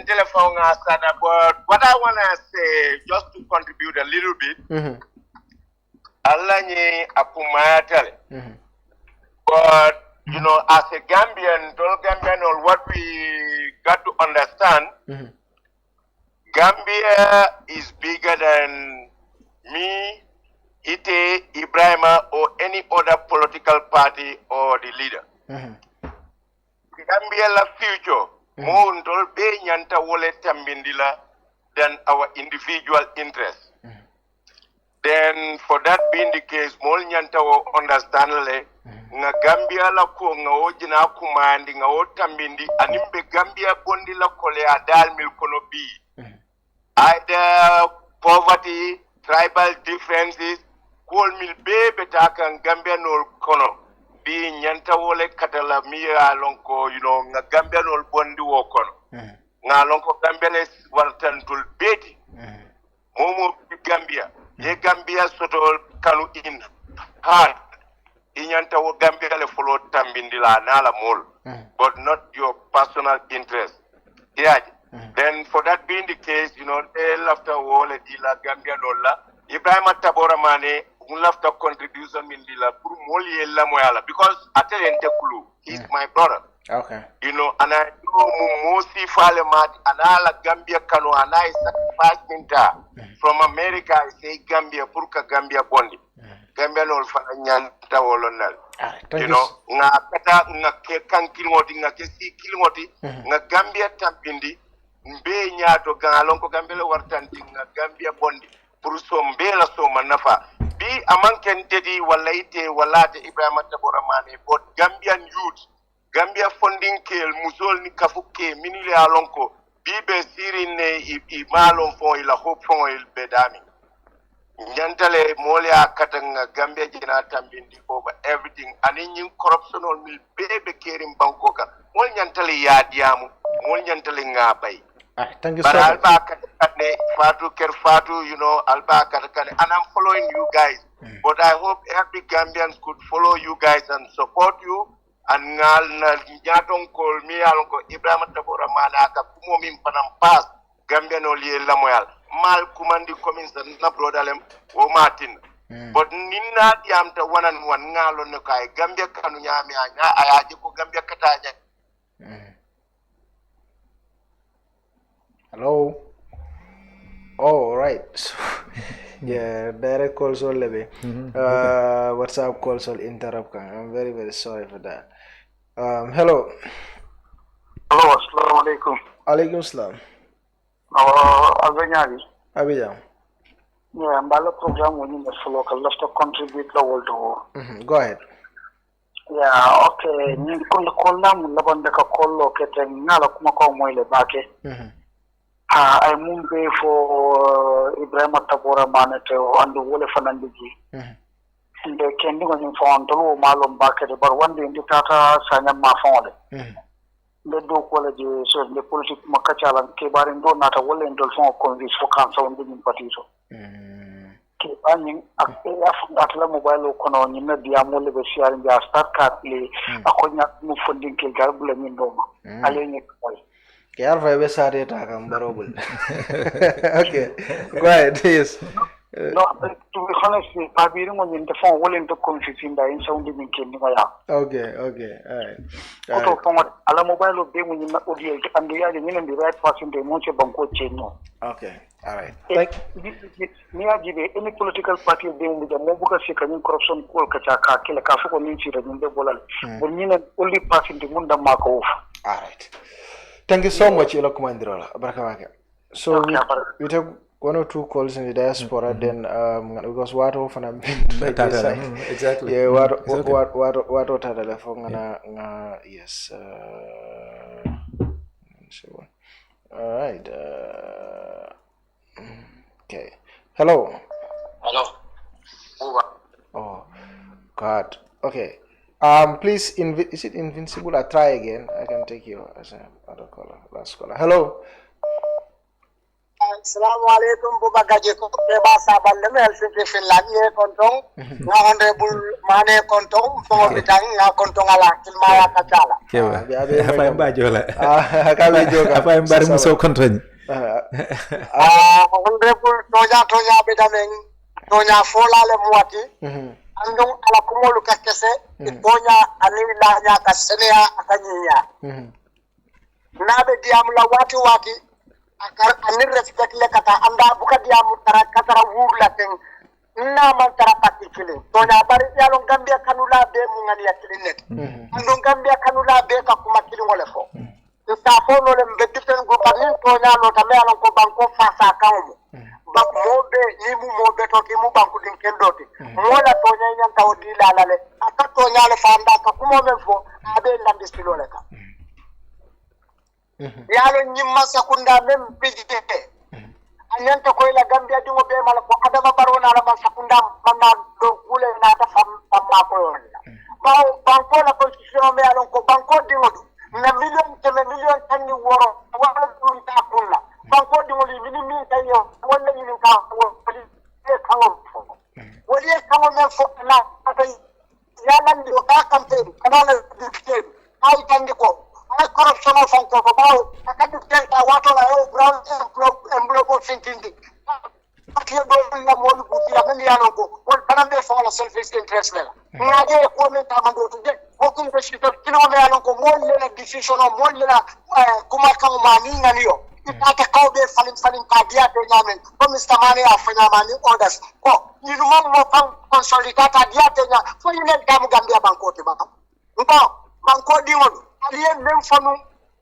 Telephone but what I want to say, just to contribute a little bit, Allah ni apumayatale. But you know, as a Gambian, or what we got to understand, Gambia is bigger than me, Ite, Ebrima, or any other political party or the leader. Gambia la future, more ndol be nyanta wole tambindila than our individual interests. Then, for that being the case, more nyanta wo understand le nga Gambia la ko nga o jina kumandi nga o tambindi animbe Gambia bondi la kole adal mil kono bi. Either poverty, tribal differences, kol mil be betaka Gambia nol kono. Bi nyanta wole katala miya lonko, you know, nga Gambia nol bondi wo kono. Nga lonko Gambia les wartantul beti. Momo Gambia. Ye Gambia sotol kanu in hard. Inyanta wo Gambia le follow tambindila nala mol. But not your personal interest. Yeah. Then for that being the case, you know, after all the Gambia nola, Ebrima Tabora Manneh after contribution in the Moli Lamoyala because I tell you, he's my brother. Okay. You know, and I know Mosi Falemat and all Gambia Kano and I sacrifice minta from America. I say Gambia, Purka Gambia Bondi. Gambia no Fanyan Tawolonal. You know, nga kata nga kan kilmoti nga kesi kilmoti nga Gambia tampindi mbe nyato gangalonko Gambia wartanti nga Gambia Bondi. Puruso mbela so manafa. Bi amanken tedi walaite walate Ebrima Tabora Manneh but Gambian youth Gambia funding kel musol ni kafuke minile alonko bibe sirine I malon fo ila hope fo il bedami nyantale mole akatanga Gambia jina tambindi over everything anin corruptional mil bebe kerim bankoka mol nyantale ya diamu mol nyantale ngabay. Thank you but so much. Alba Katakane, Fatu Kerfatu, you know, Alba Katakane, and I'm following you guys. But I hope every Gambians could follow you guys and support you. And Nyatong call me, Alonko Ebrima Tabora Manneh, Kumo Mimpanam Pass, Gambian Oli Lamoyal, Mal Kumandi Cummins and Nabrodalem, O Martin. But Nina Diamta 1-on-1 Nalo Nokai, Gambia Kanuyami, Ayajiko Gambia Kataja. Hello. Oh, right. So, yeah, direct calls all lebe. WhatsApp calls all interrupt. I'm very, very sorry for that. Hello. Hello, assalamu alaikum. Alaikum salam. Albenyari. Abidjan. Yeah, mbalo program when you follow left to contribute the world. Go ahead. Yeah, okay. Ni kolla mulabanda ka kollo kete ngala kuma ko moyle bake. I move for Ebrima Tabora Manneh and the Wole Fanandiji. And they can do an info Malum Bucket, but one day in the Tata Sanyama found it. The do quality, so the Politic Kaacha and Kebarin do not a well in the form of convince for cancer on the Patito. Keeping at the mobile okono, you may be a mole sharing the start card play, a cognac move funding Kilgarbula in Doma. Alene. Okay, go ahead, yes. No, to be honest, Pabirum was in the phone willing to confuse in the insound in Kenya. Okay, alright. Alamobile of them in the and the other the right person, the Monche Banco Cheno. Okay, alright. Like any political party being with the Mobuka Sikanin corruption, Kolkachaka, Kilakafu community, and the Bola, when only passing the Munda Markov. Alright. Thank you so much, Ilokumandrola. So we take 1 or 2 calls in the diaspora, then because what often I'm exactly. Yeah, what telephone yes. Alright. Okay. Hello. Oh God. Okay. Please, is it invincible? I try again. I can take you as another caller, last caller. Hello. Assalamu alaikum Buba Gaje ko Beba Sabande mel fi Finland ye kontong na honorable Manneh kontong fo bitang na kontong ala kilma ya kacala. Kewa. Apa yang bajola? Kami juga. Apa yang baru musuh kontong? Honorable toja betameng tonya fola le muati. andong ala kumolu ka kese iponya ani la nya ka senea akanyiya nabe diam la wati akar ani respect le kata anda buka diam katara wurla ten na man tara patikile to na bari yalon Gambia kanula be mu ngani yakilinet andong Gambia kanula be ka kuma kilingole fo sa fo no le mbediten go panin to nya no tambe alon ko banko fasa kawo bak mobe ni mu mobe to ki mu banku din kendoti mola to nya nya taw di la le aka to nya le fanda ka kuma men fo abe ndandi stilo le ka yalo nyimma sakunda mem pijite anyanta ko ila Gambia dingo be mala ko adama barona la man sakunda manna do kule na ta fam ma ko yonna baw banko la constitution me alon ko banko dingo na million tanni woro wala dum ta kunna banko dingo li mini tayo wala ni ka wali kango men fo na ta yalla ndi ka campaign kana la dictate ay tandi ko ay corruption of fanko ko baw akadu delta wato la o brown envelope thinking akiyo do la molu buti ya men yano ko won kanande fo la selfish interest la ngaje ko men ta mando to de ko kum ko shito kino me yano ko mol le decision o mol la kuma kam mani ngani yo ita ka be falin ka dia to nyamen ko Mr. Mane afanya mani orders ko ni mo kan consolidata dia to nya fo ni ne gam Gambia banko te ba ko banko di won aliye même fanu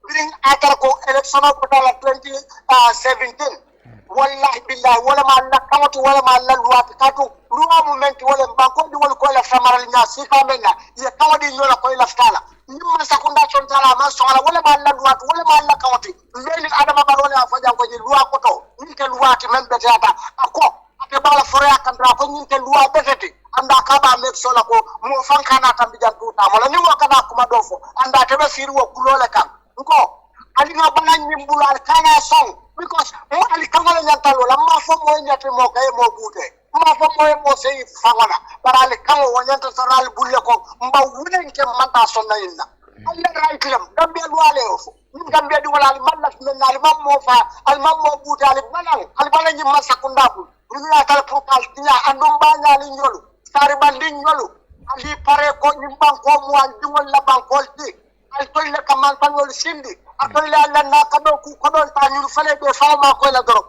bring akar ko election ko tala 2017 wallahi billahi wala ma na kamatu wala ma la luwati katu ruwa moment wala banko di wala ko la famaral nya si kamenna ye kawadi nyola ko la ftala nimma sakunda chon tala ma soala wala ma la luwati wala ma la kawati leli adama barone afaja ko ji luwa ko to ni ke luwati men be tata ako ate bala fore akandra ko ni ke luwa beteti anda kaba make sure ko mo fankana tambi jantu ta wala ni wakana kuma dofo anda tebe siri wo kulole kan ko ali no bana nyimbula kana song because mo ali kamala nyantalo la ma fo mo nyate mo kay mo bute ma fo mo sey fangana para ali kamo wanyanta saral bulle ko mba wulen ke manta sonna inna alla right lam gambe luale ofo ni gambe di wala ali malla men ali mammo fa al mammo bute ali bana nyimma sakunda bu ni la kala propal tiya andum banya ali nyolu sari bandi nyolu ali pare ko nyimban ko mo andi wala bankol ti al tolle kaman tanol sindi atolle alla na kado ku ko don ta nyulu fale be fama ko la doro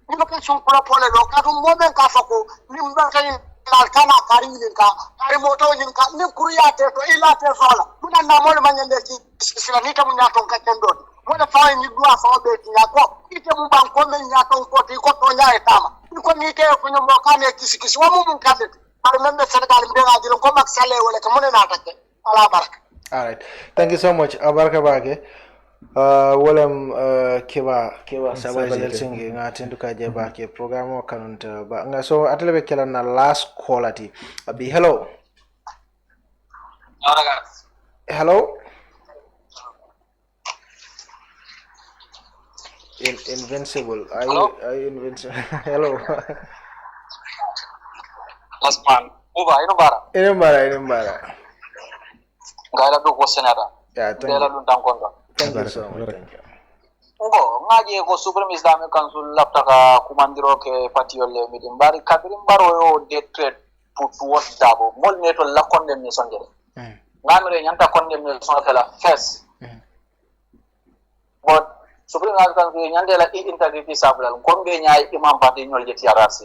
ni ko son ko pole do ka dum momen ka fako ni mba kay la kana kari ni ka kari moto ni ka ni kuriya te to ila te fala muna na mol manyande ci sila ni tamu nyato ka tendo wala fa ni dua fa be ti ya ko ite mu ban ko men nyato ko ti ko to nyae tama ni ko ni te ko no mo kane kisi wa mu mun kande par membe Senegal mbe ngaji ko mak sale wala ka mun na take ala baraka. All right, thank you so much abaraka bage wolem kewa sababalel singi nga tendu ka jeba ke program o kanunta ba nga so atlebe kala na last quality abi hello hello invincible are you invincible hello Asman uba ino bara gala do ko senata ya dela dun tankonda thank you so much ngo ngaje ko Supreme Islamic Council laptaka kumandiro ke patiole midin bari kabirim baro yo decree put what dabo mol neto la condemnation jere ngamre nyanta condemnation kala first but Supreme Islamic Council nyande la integrity sabulal kombe nyaay imam parti nyol jeti arasi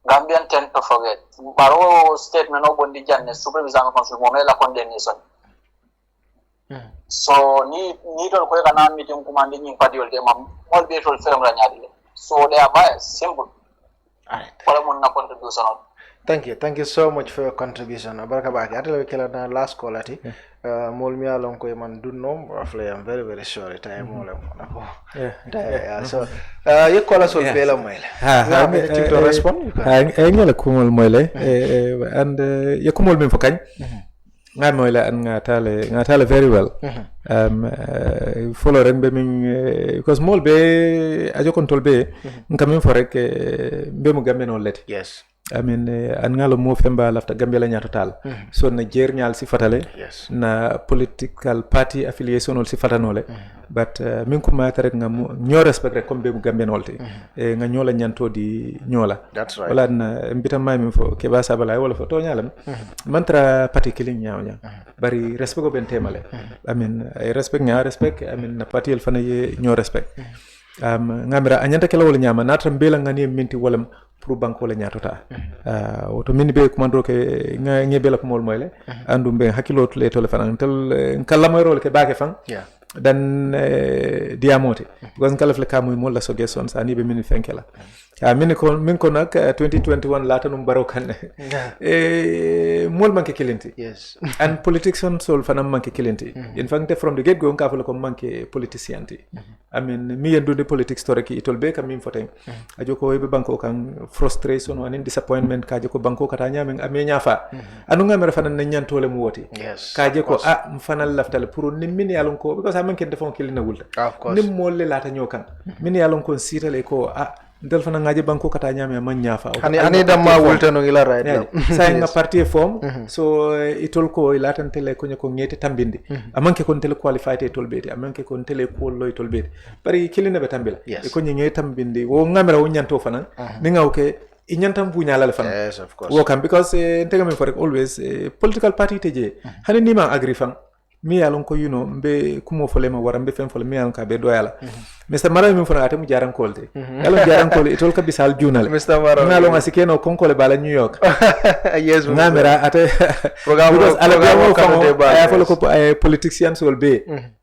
Gambian tend to forget. Baro statement of Bondi Janne, Supreme Islamic Council, Momela condemnation. So, ni don't go to meeting commanding in Padiol, all be told firm Ranyadi. So, they are biased, simple. Contribution. Thank you so much for your contribution. Abaraka baki. Atele kila na last call ati. Molmi along ko man dunno. Roughly, I'm very sorry. Time mole. Yeah. So, you call us on pela mole. Anything to respond? Ngola kumol mole. And you kumol min fokany. Nga mole and nga tale very well. Follow ren be min because mol be ajo control be nkamin forek be mu gambe no let. Yes. I mean an ngalo mo femba lafta Gambia la ñato tal so na jer ñal si fatale na political party affiliation ol si fatanole but min ko mata rek nga ñoo respect rek comme be Gambia nolte e nga ñola ñanto di ñola wala na mbita may min fo ke ba sabala wala fo to ñalam mantra party killing ñawña bari respect ko ben temale I mean respect nya respect I mean na party el fana ye ñoo respect ngamira anyanta kala wala ñama natra mbela ngani minti wala pour banko la ñatota woto min be commando ke ngebela ko mol moyle andu be hakilo to le to le fanan tel kala moy rol ke baake fan dan diamote because kala fle kamoy mol la soge son sa ni be min fenkela min ko nak 2021 lata num baro kan mol manke kelenti and politics on sol fanam manke kelenti in fact from the get go ka fle ko manke politician ti I mean mi yendu de politics to rek itol be kam min foten ajo ko be banko kan frustration and disappointment kaje ko banko kata nyamen ame nyafa anu ngamere fanan na nyantole mu woti kaje ko fanal laftal pour ni min yalon ko because amen ken defon kilina wulta nim molle lata nyokan min yalon ko sitale ko ndel fana ngaje banko kata nyame man nyafa ani damma wulta no ila right now say nga party form so itol ko ilatan tele ko nyako ngete tambindi amanke kon tele qualified itol beti amanke kon tele ko lo itol beti bari kilina be tambila e ko ngete tambindi wo ngamera wo nyanto fana ni ngawke inyantam bunya la fana yes of course welcome because ntega men for always political party teje hani ni ma agree fan mi yalon ko mbe kumo folema wara mbe fen fole mi yalon ka be doyala Mr. Mara mi fona atemu jaran kolte yalon jaran kol itol ka bisal junal Mr. Mara ngalon asikeno konkole bala New York yes ngamera ate program ay folo ko politicians will be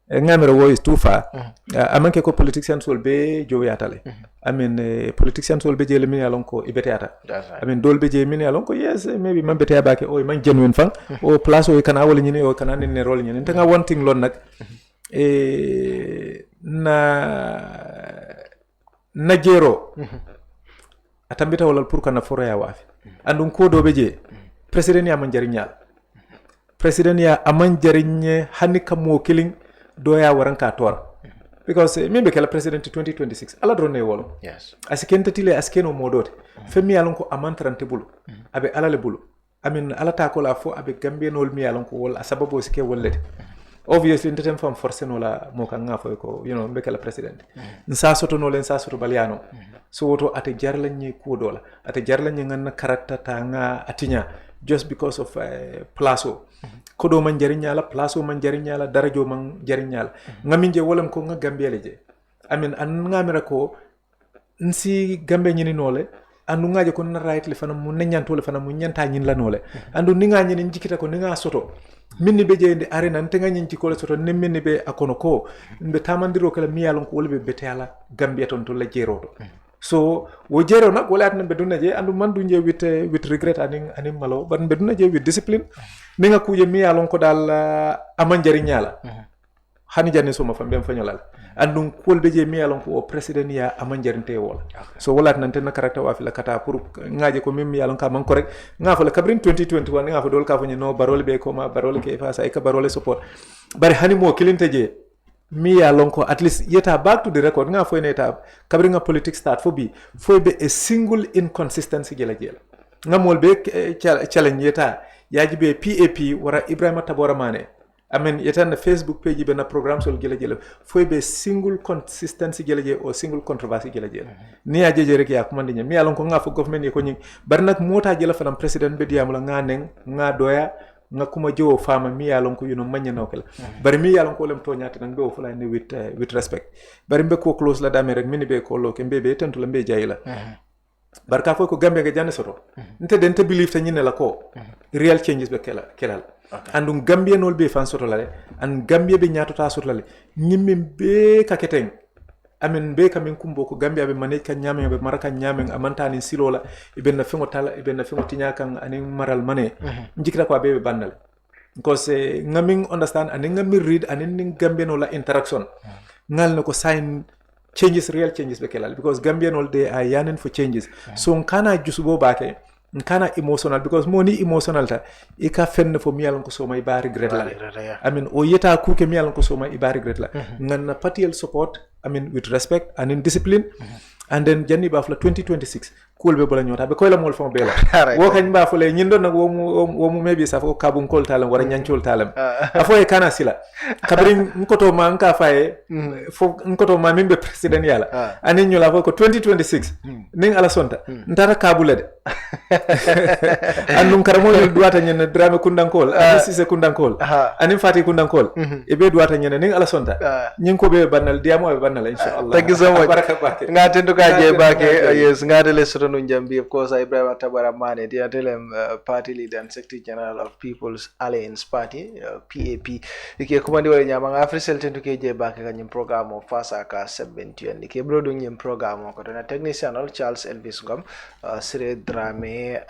ngamera wo is too far amanke ko politicians will be jo yatale I mean politicians will be je min yalon ko ibetiata I mean dol be je min yalon ko yes maybe man betia bake o man genuine fan o place o kana wala nyine o kana ne role nyine tanga one thing lon nak na jero atambita wala pour kana foro ya wafi andun ko do be je president ya man jarinyal president ya aman jarinye hanika mo killing do ya waranka tor because membe kala president 2026 ala drone wolo yes asikente tile askeno modote femi yalon ko amantrante bulu abe ala le bulu amin ala ta ko la fo abe gambien ol mi yalon ko wol asababo sike wollete obviously ntetem fam force no la mo kan ngafo ko mbe kala president nsa soto no len sa soto baliano so woto ate jarlagne ko dola ate jarlagne nganna karatta ta nga atinya just because of plaso kodo man jarinyala plaso man jarinyala darajo man jarinyala ngaminje wolam ko nga gambele je amin an ngamira ko nsi gambe nyini nole andu ngaje ko na right le fana mu nyanto le fana mu nyanta nyin la nole andu ninga nyin jikita ko ninga soto minni be je ndi arena ntenga nyin ko le soto ne minni be akono ko mbe tamandiro kala miyalon ko wolbe betela gambia ton to la jerodo so wo jero nak wala tan be dunna je andu man du je with regret ani malo ban be dunna je with discipline mi nga kuje mi yalon ko dal aman jari nyala hani janne soma fam bem fanyolal andum kolbe je mi yalon ko o president ya aman jarinte wala so wala tan tan karakta wa fi la kata pour ngaje ko mim yalon ka man ko rek nga fa la kabrin 2021 nga fa dol ka fa no barole be ko ma barole ke fa sa e ka barole support bari hani mo kilinte je mi yalon ko at least yeta back to the record nga fo neta kabri nga politics start fo be a single inconsistency jela nga mol be challenge yeta yaji be PAP wara Ebrima Tabora Manneh amen yetan Facebook page be na programme sol jela fo be single consistency jela o single controversy jela ni ya jeje rek ya ko mandi mi yalon ko nga fo government ye ko nyi bar nak mota jela fanam president be diamula nga nen nga doya nga kuma jowo fama mi yalon ko manya nokela bari mi yalon ko lem to nyati nan be o fulani with respect bari be ko close la dame rek mini be ko lo ke be tentu la be jayila barka fo ko gambe ga janne soto nte den te believe te nyine la ko real changes be kelal andum gambia nol be fan soto la an gambia be nyato ta soto la nyimme be ka keteng amen be kamin kumbo ko gambia be manaj kan nyame be maraka nyame amantani silola ibenna fengo tala ibenna fengo tinya kan ani maral mane njikra ko be bandal because ngamin understand ani ngamin read ani ning gambia no la interaction ngal no ko sign changes real changes be kelal because gambian all they are yearning for changes so nkana jusubo bake nkana emotional because moni emotional ta e ka fenne fo miyal ko so may ba regret la I mean o yeta ku ke miyal ko so may ba regret la nganna partial support I mean with respect and in discipline and then janni ba fla 2026 kulbe bola nyota be koy la mol fon bela wo kany ba fole nyindo nak wo mu maybe sa fo kabun kol talam wara nyancol talam afo e kana sila kabri nkoto ma nka faye fo nkoto ma mimbe president yala ani nyola fo ko 2026 ning ala sonta ntara kabula de annum karamo yul duwata nyen drame kundankol ani sise kundankol ani fati kundankol e be duwata nyen ning ala sonta nyin ko be banal diamo be banal inshallah thank you so much ngate nduka je bake yes ngate le soto Jambi, of course, Ebrima Tabora Manneh, the party leader and Secretary General of People's Alliance Party, PAP. Ike kumandi wale nyamang Afrisel tentu keje bake kanyang program of Fasaka 70 Ike brodo nyem program ko na technician Charles Elvis Ngom, Sire Drame,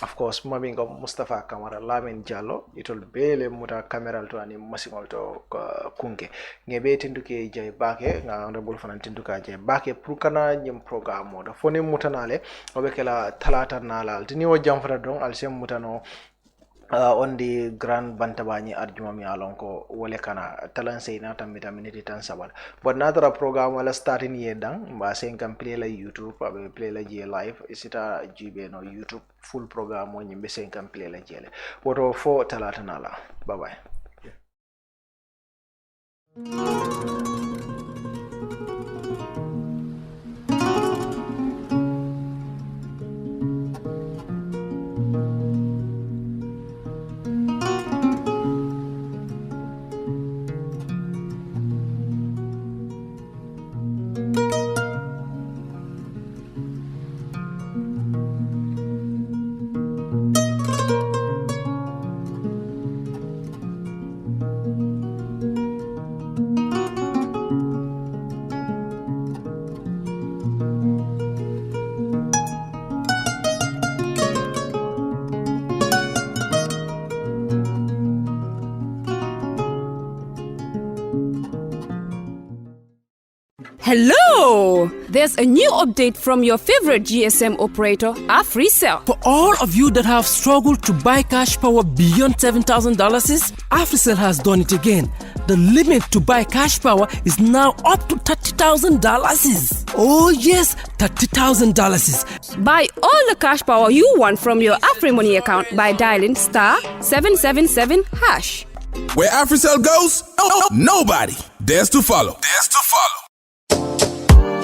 of course, Mamingo Mustafa Kamara Lamin Jallo, itol bele muta camera to ani masimo to kunke. Ngebe tentu keje bake nga honorable fanan tentu keje bake prukana nyem program mo. Da fone mutanale obekela talata nalal tini wo jamfata don alsem mutano on the grand bantabani arjuma mi alonko wole kana talan sayna tamita minute tan sabal but natara program wala starting yedang ba sen kam play la YouTube abe play la je live isita jibe no YouTube full program mo nyimbe sen kam play la jele woto fo talata nala bye bye. Hello! There's a new update from your favorite GSM operator, AfriCell. For all of you that have struggled to buy cash power beyond $7,000, AfriCell has done it again. The limit to buy cash power is now up to $30,000. Oh yes, $30,000. Buy all the cash power you want from your AfriMoney account by dialing *777#. Where AfriCell goes, nobody dares to follow.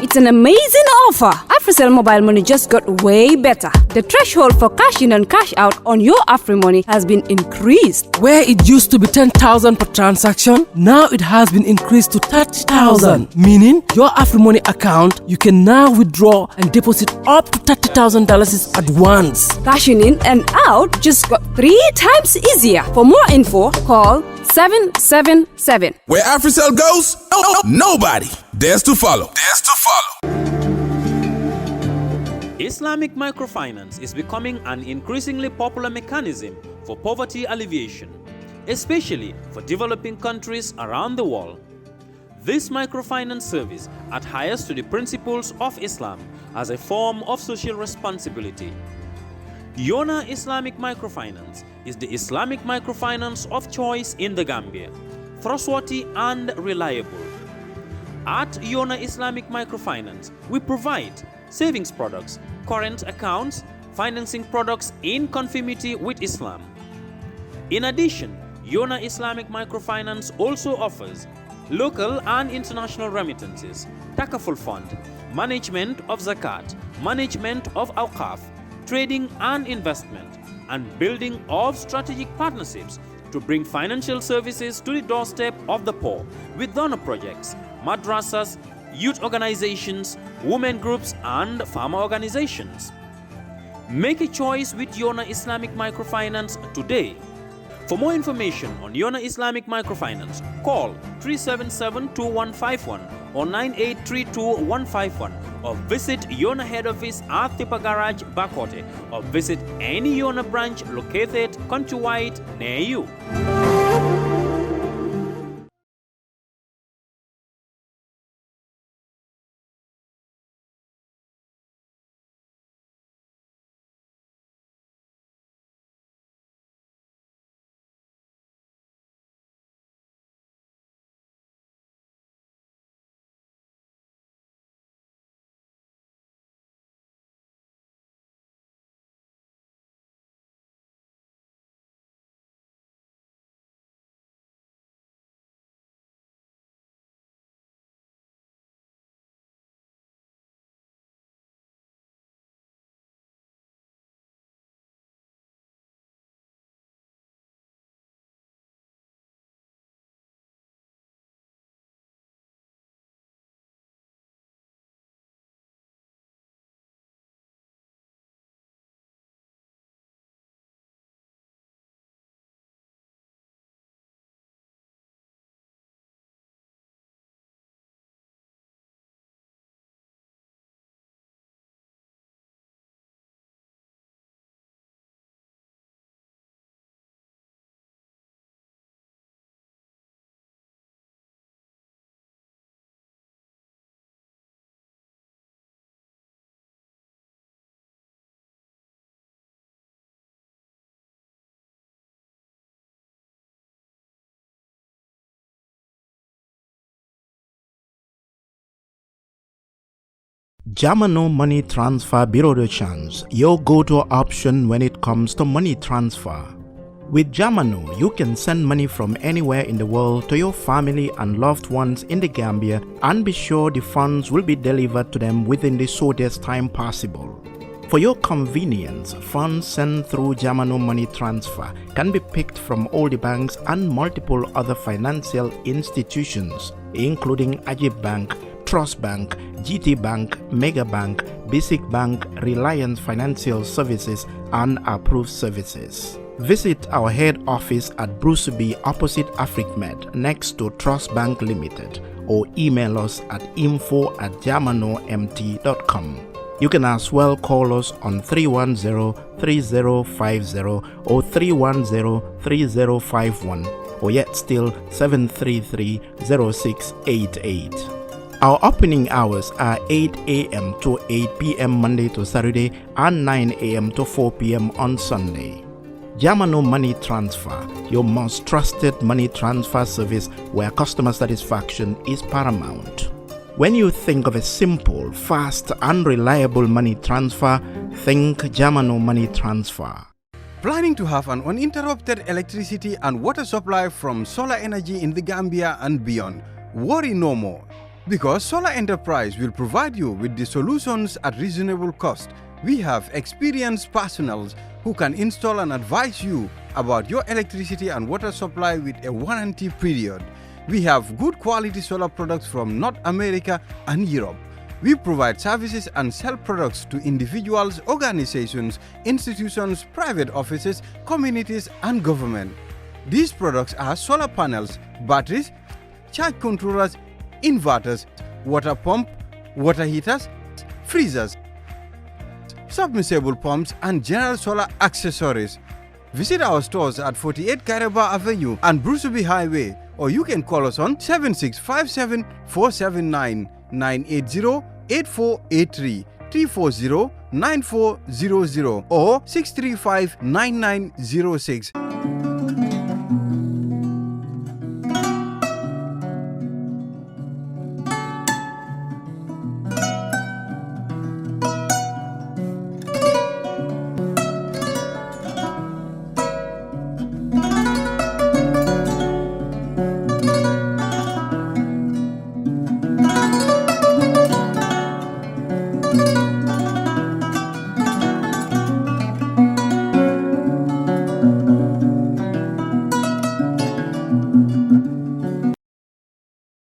It's an amazing offer. AfriCell mobile money just got way better. The threshold for cash in and cash out on your AfriMoney has been increased. Where it used to be 10,000 per transaction, now it has been increased to 30,000. Meaning, your AfriMoney account, you can now withdraw and deposit up to $30,000 at once. Cashing in and out just got 3 times easier. For more info, call 777. Where AfriCell goes, nobody dares to follow. Islamic microfinance is becoming an increasingly popular mechanism for poverty alleviation, especially for developing countries around the world. This microfinance service adheres to the principles of Islam as a form of social responsibility. Yona Islamic Microfinance is the Islamic microfinance of choice in the Gambia, trustworthy and reliable. At Yona Islamic Microfinance, we provide savings products, current accounts, financing products in conformity with Islam. In addition, Yona Islamic Microfinance also offers local and international remittances, takaful fund, management of zakat, management of awqaf, trading and investment, and building of strategic partnerships to bring financial services to the doorstep of the poor with donor projects, madrasas, youth organizations, women groups, and farmer organizations. Make a choice with Yona Islamic Microfinance today. For more information on Yona Islamic Microfinance, call 377-2151 or 9832-151 or visit Yona head office at Tipa Garage, Bakote, or visit any Yona branch located countrywide near you. Jamano Money Transfer Bureau de Change, your go-to option when it comes to money transfer. With Jamano, you can send money from anywhere in the world to your family and loved ones in the Gambia and be sure the funds will be delivered to them within the shortest time possible. For your convenience, funds sent through Jamano Money Transfer can be picked from all the banks and multiple other financial institutions, including Ajib Bank, Trust Bank, GT Bank, Mega Bank, Basic Bank, Reliance Financial Services, and Approved Services. Visit our head office at Bruceby opposite AfricMed next to Trust Bank Limited or email us at info@jamanomt.com. You can as well call us on 310-3050 or 310-3051 or yet still 733-0688. Our opening hours are 8 a.m. to 8 p.m. Monday to Saturday and 9 a.m. to 4 p.m. on Sunday. Jamano Money Transfer, your most trusted money transfer service where customer satisfaction is paramount. When you think of a simple, fast, and reliable money transfer, think Jamano Money Transfer. Planning to have an uninterrupted electricity and water supply from solar energy in the Gambia and beyond? Worry no more, because Solar Enterprise will provide you with the solutions at reasonable cost. We have experienced personnel who can install and advise you about your electricity and water supply with a warranty period. We have good quality solar products from North America and Europe. We provide services and sell products to individuals, organizations, institutions, private offices, communities, and government. These products are solar panels, batteries, charge controllers, inverters, water pump, water heaters, freezers, submersible pumps, and general solar accessories. Visit our stores at 48 Kairaba Avenue and Bruceby Highway, or you can call us on 7657 479 980 8483 340 9400 or 635 9906.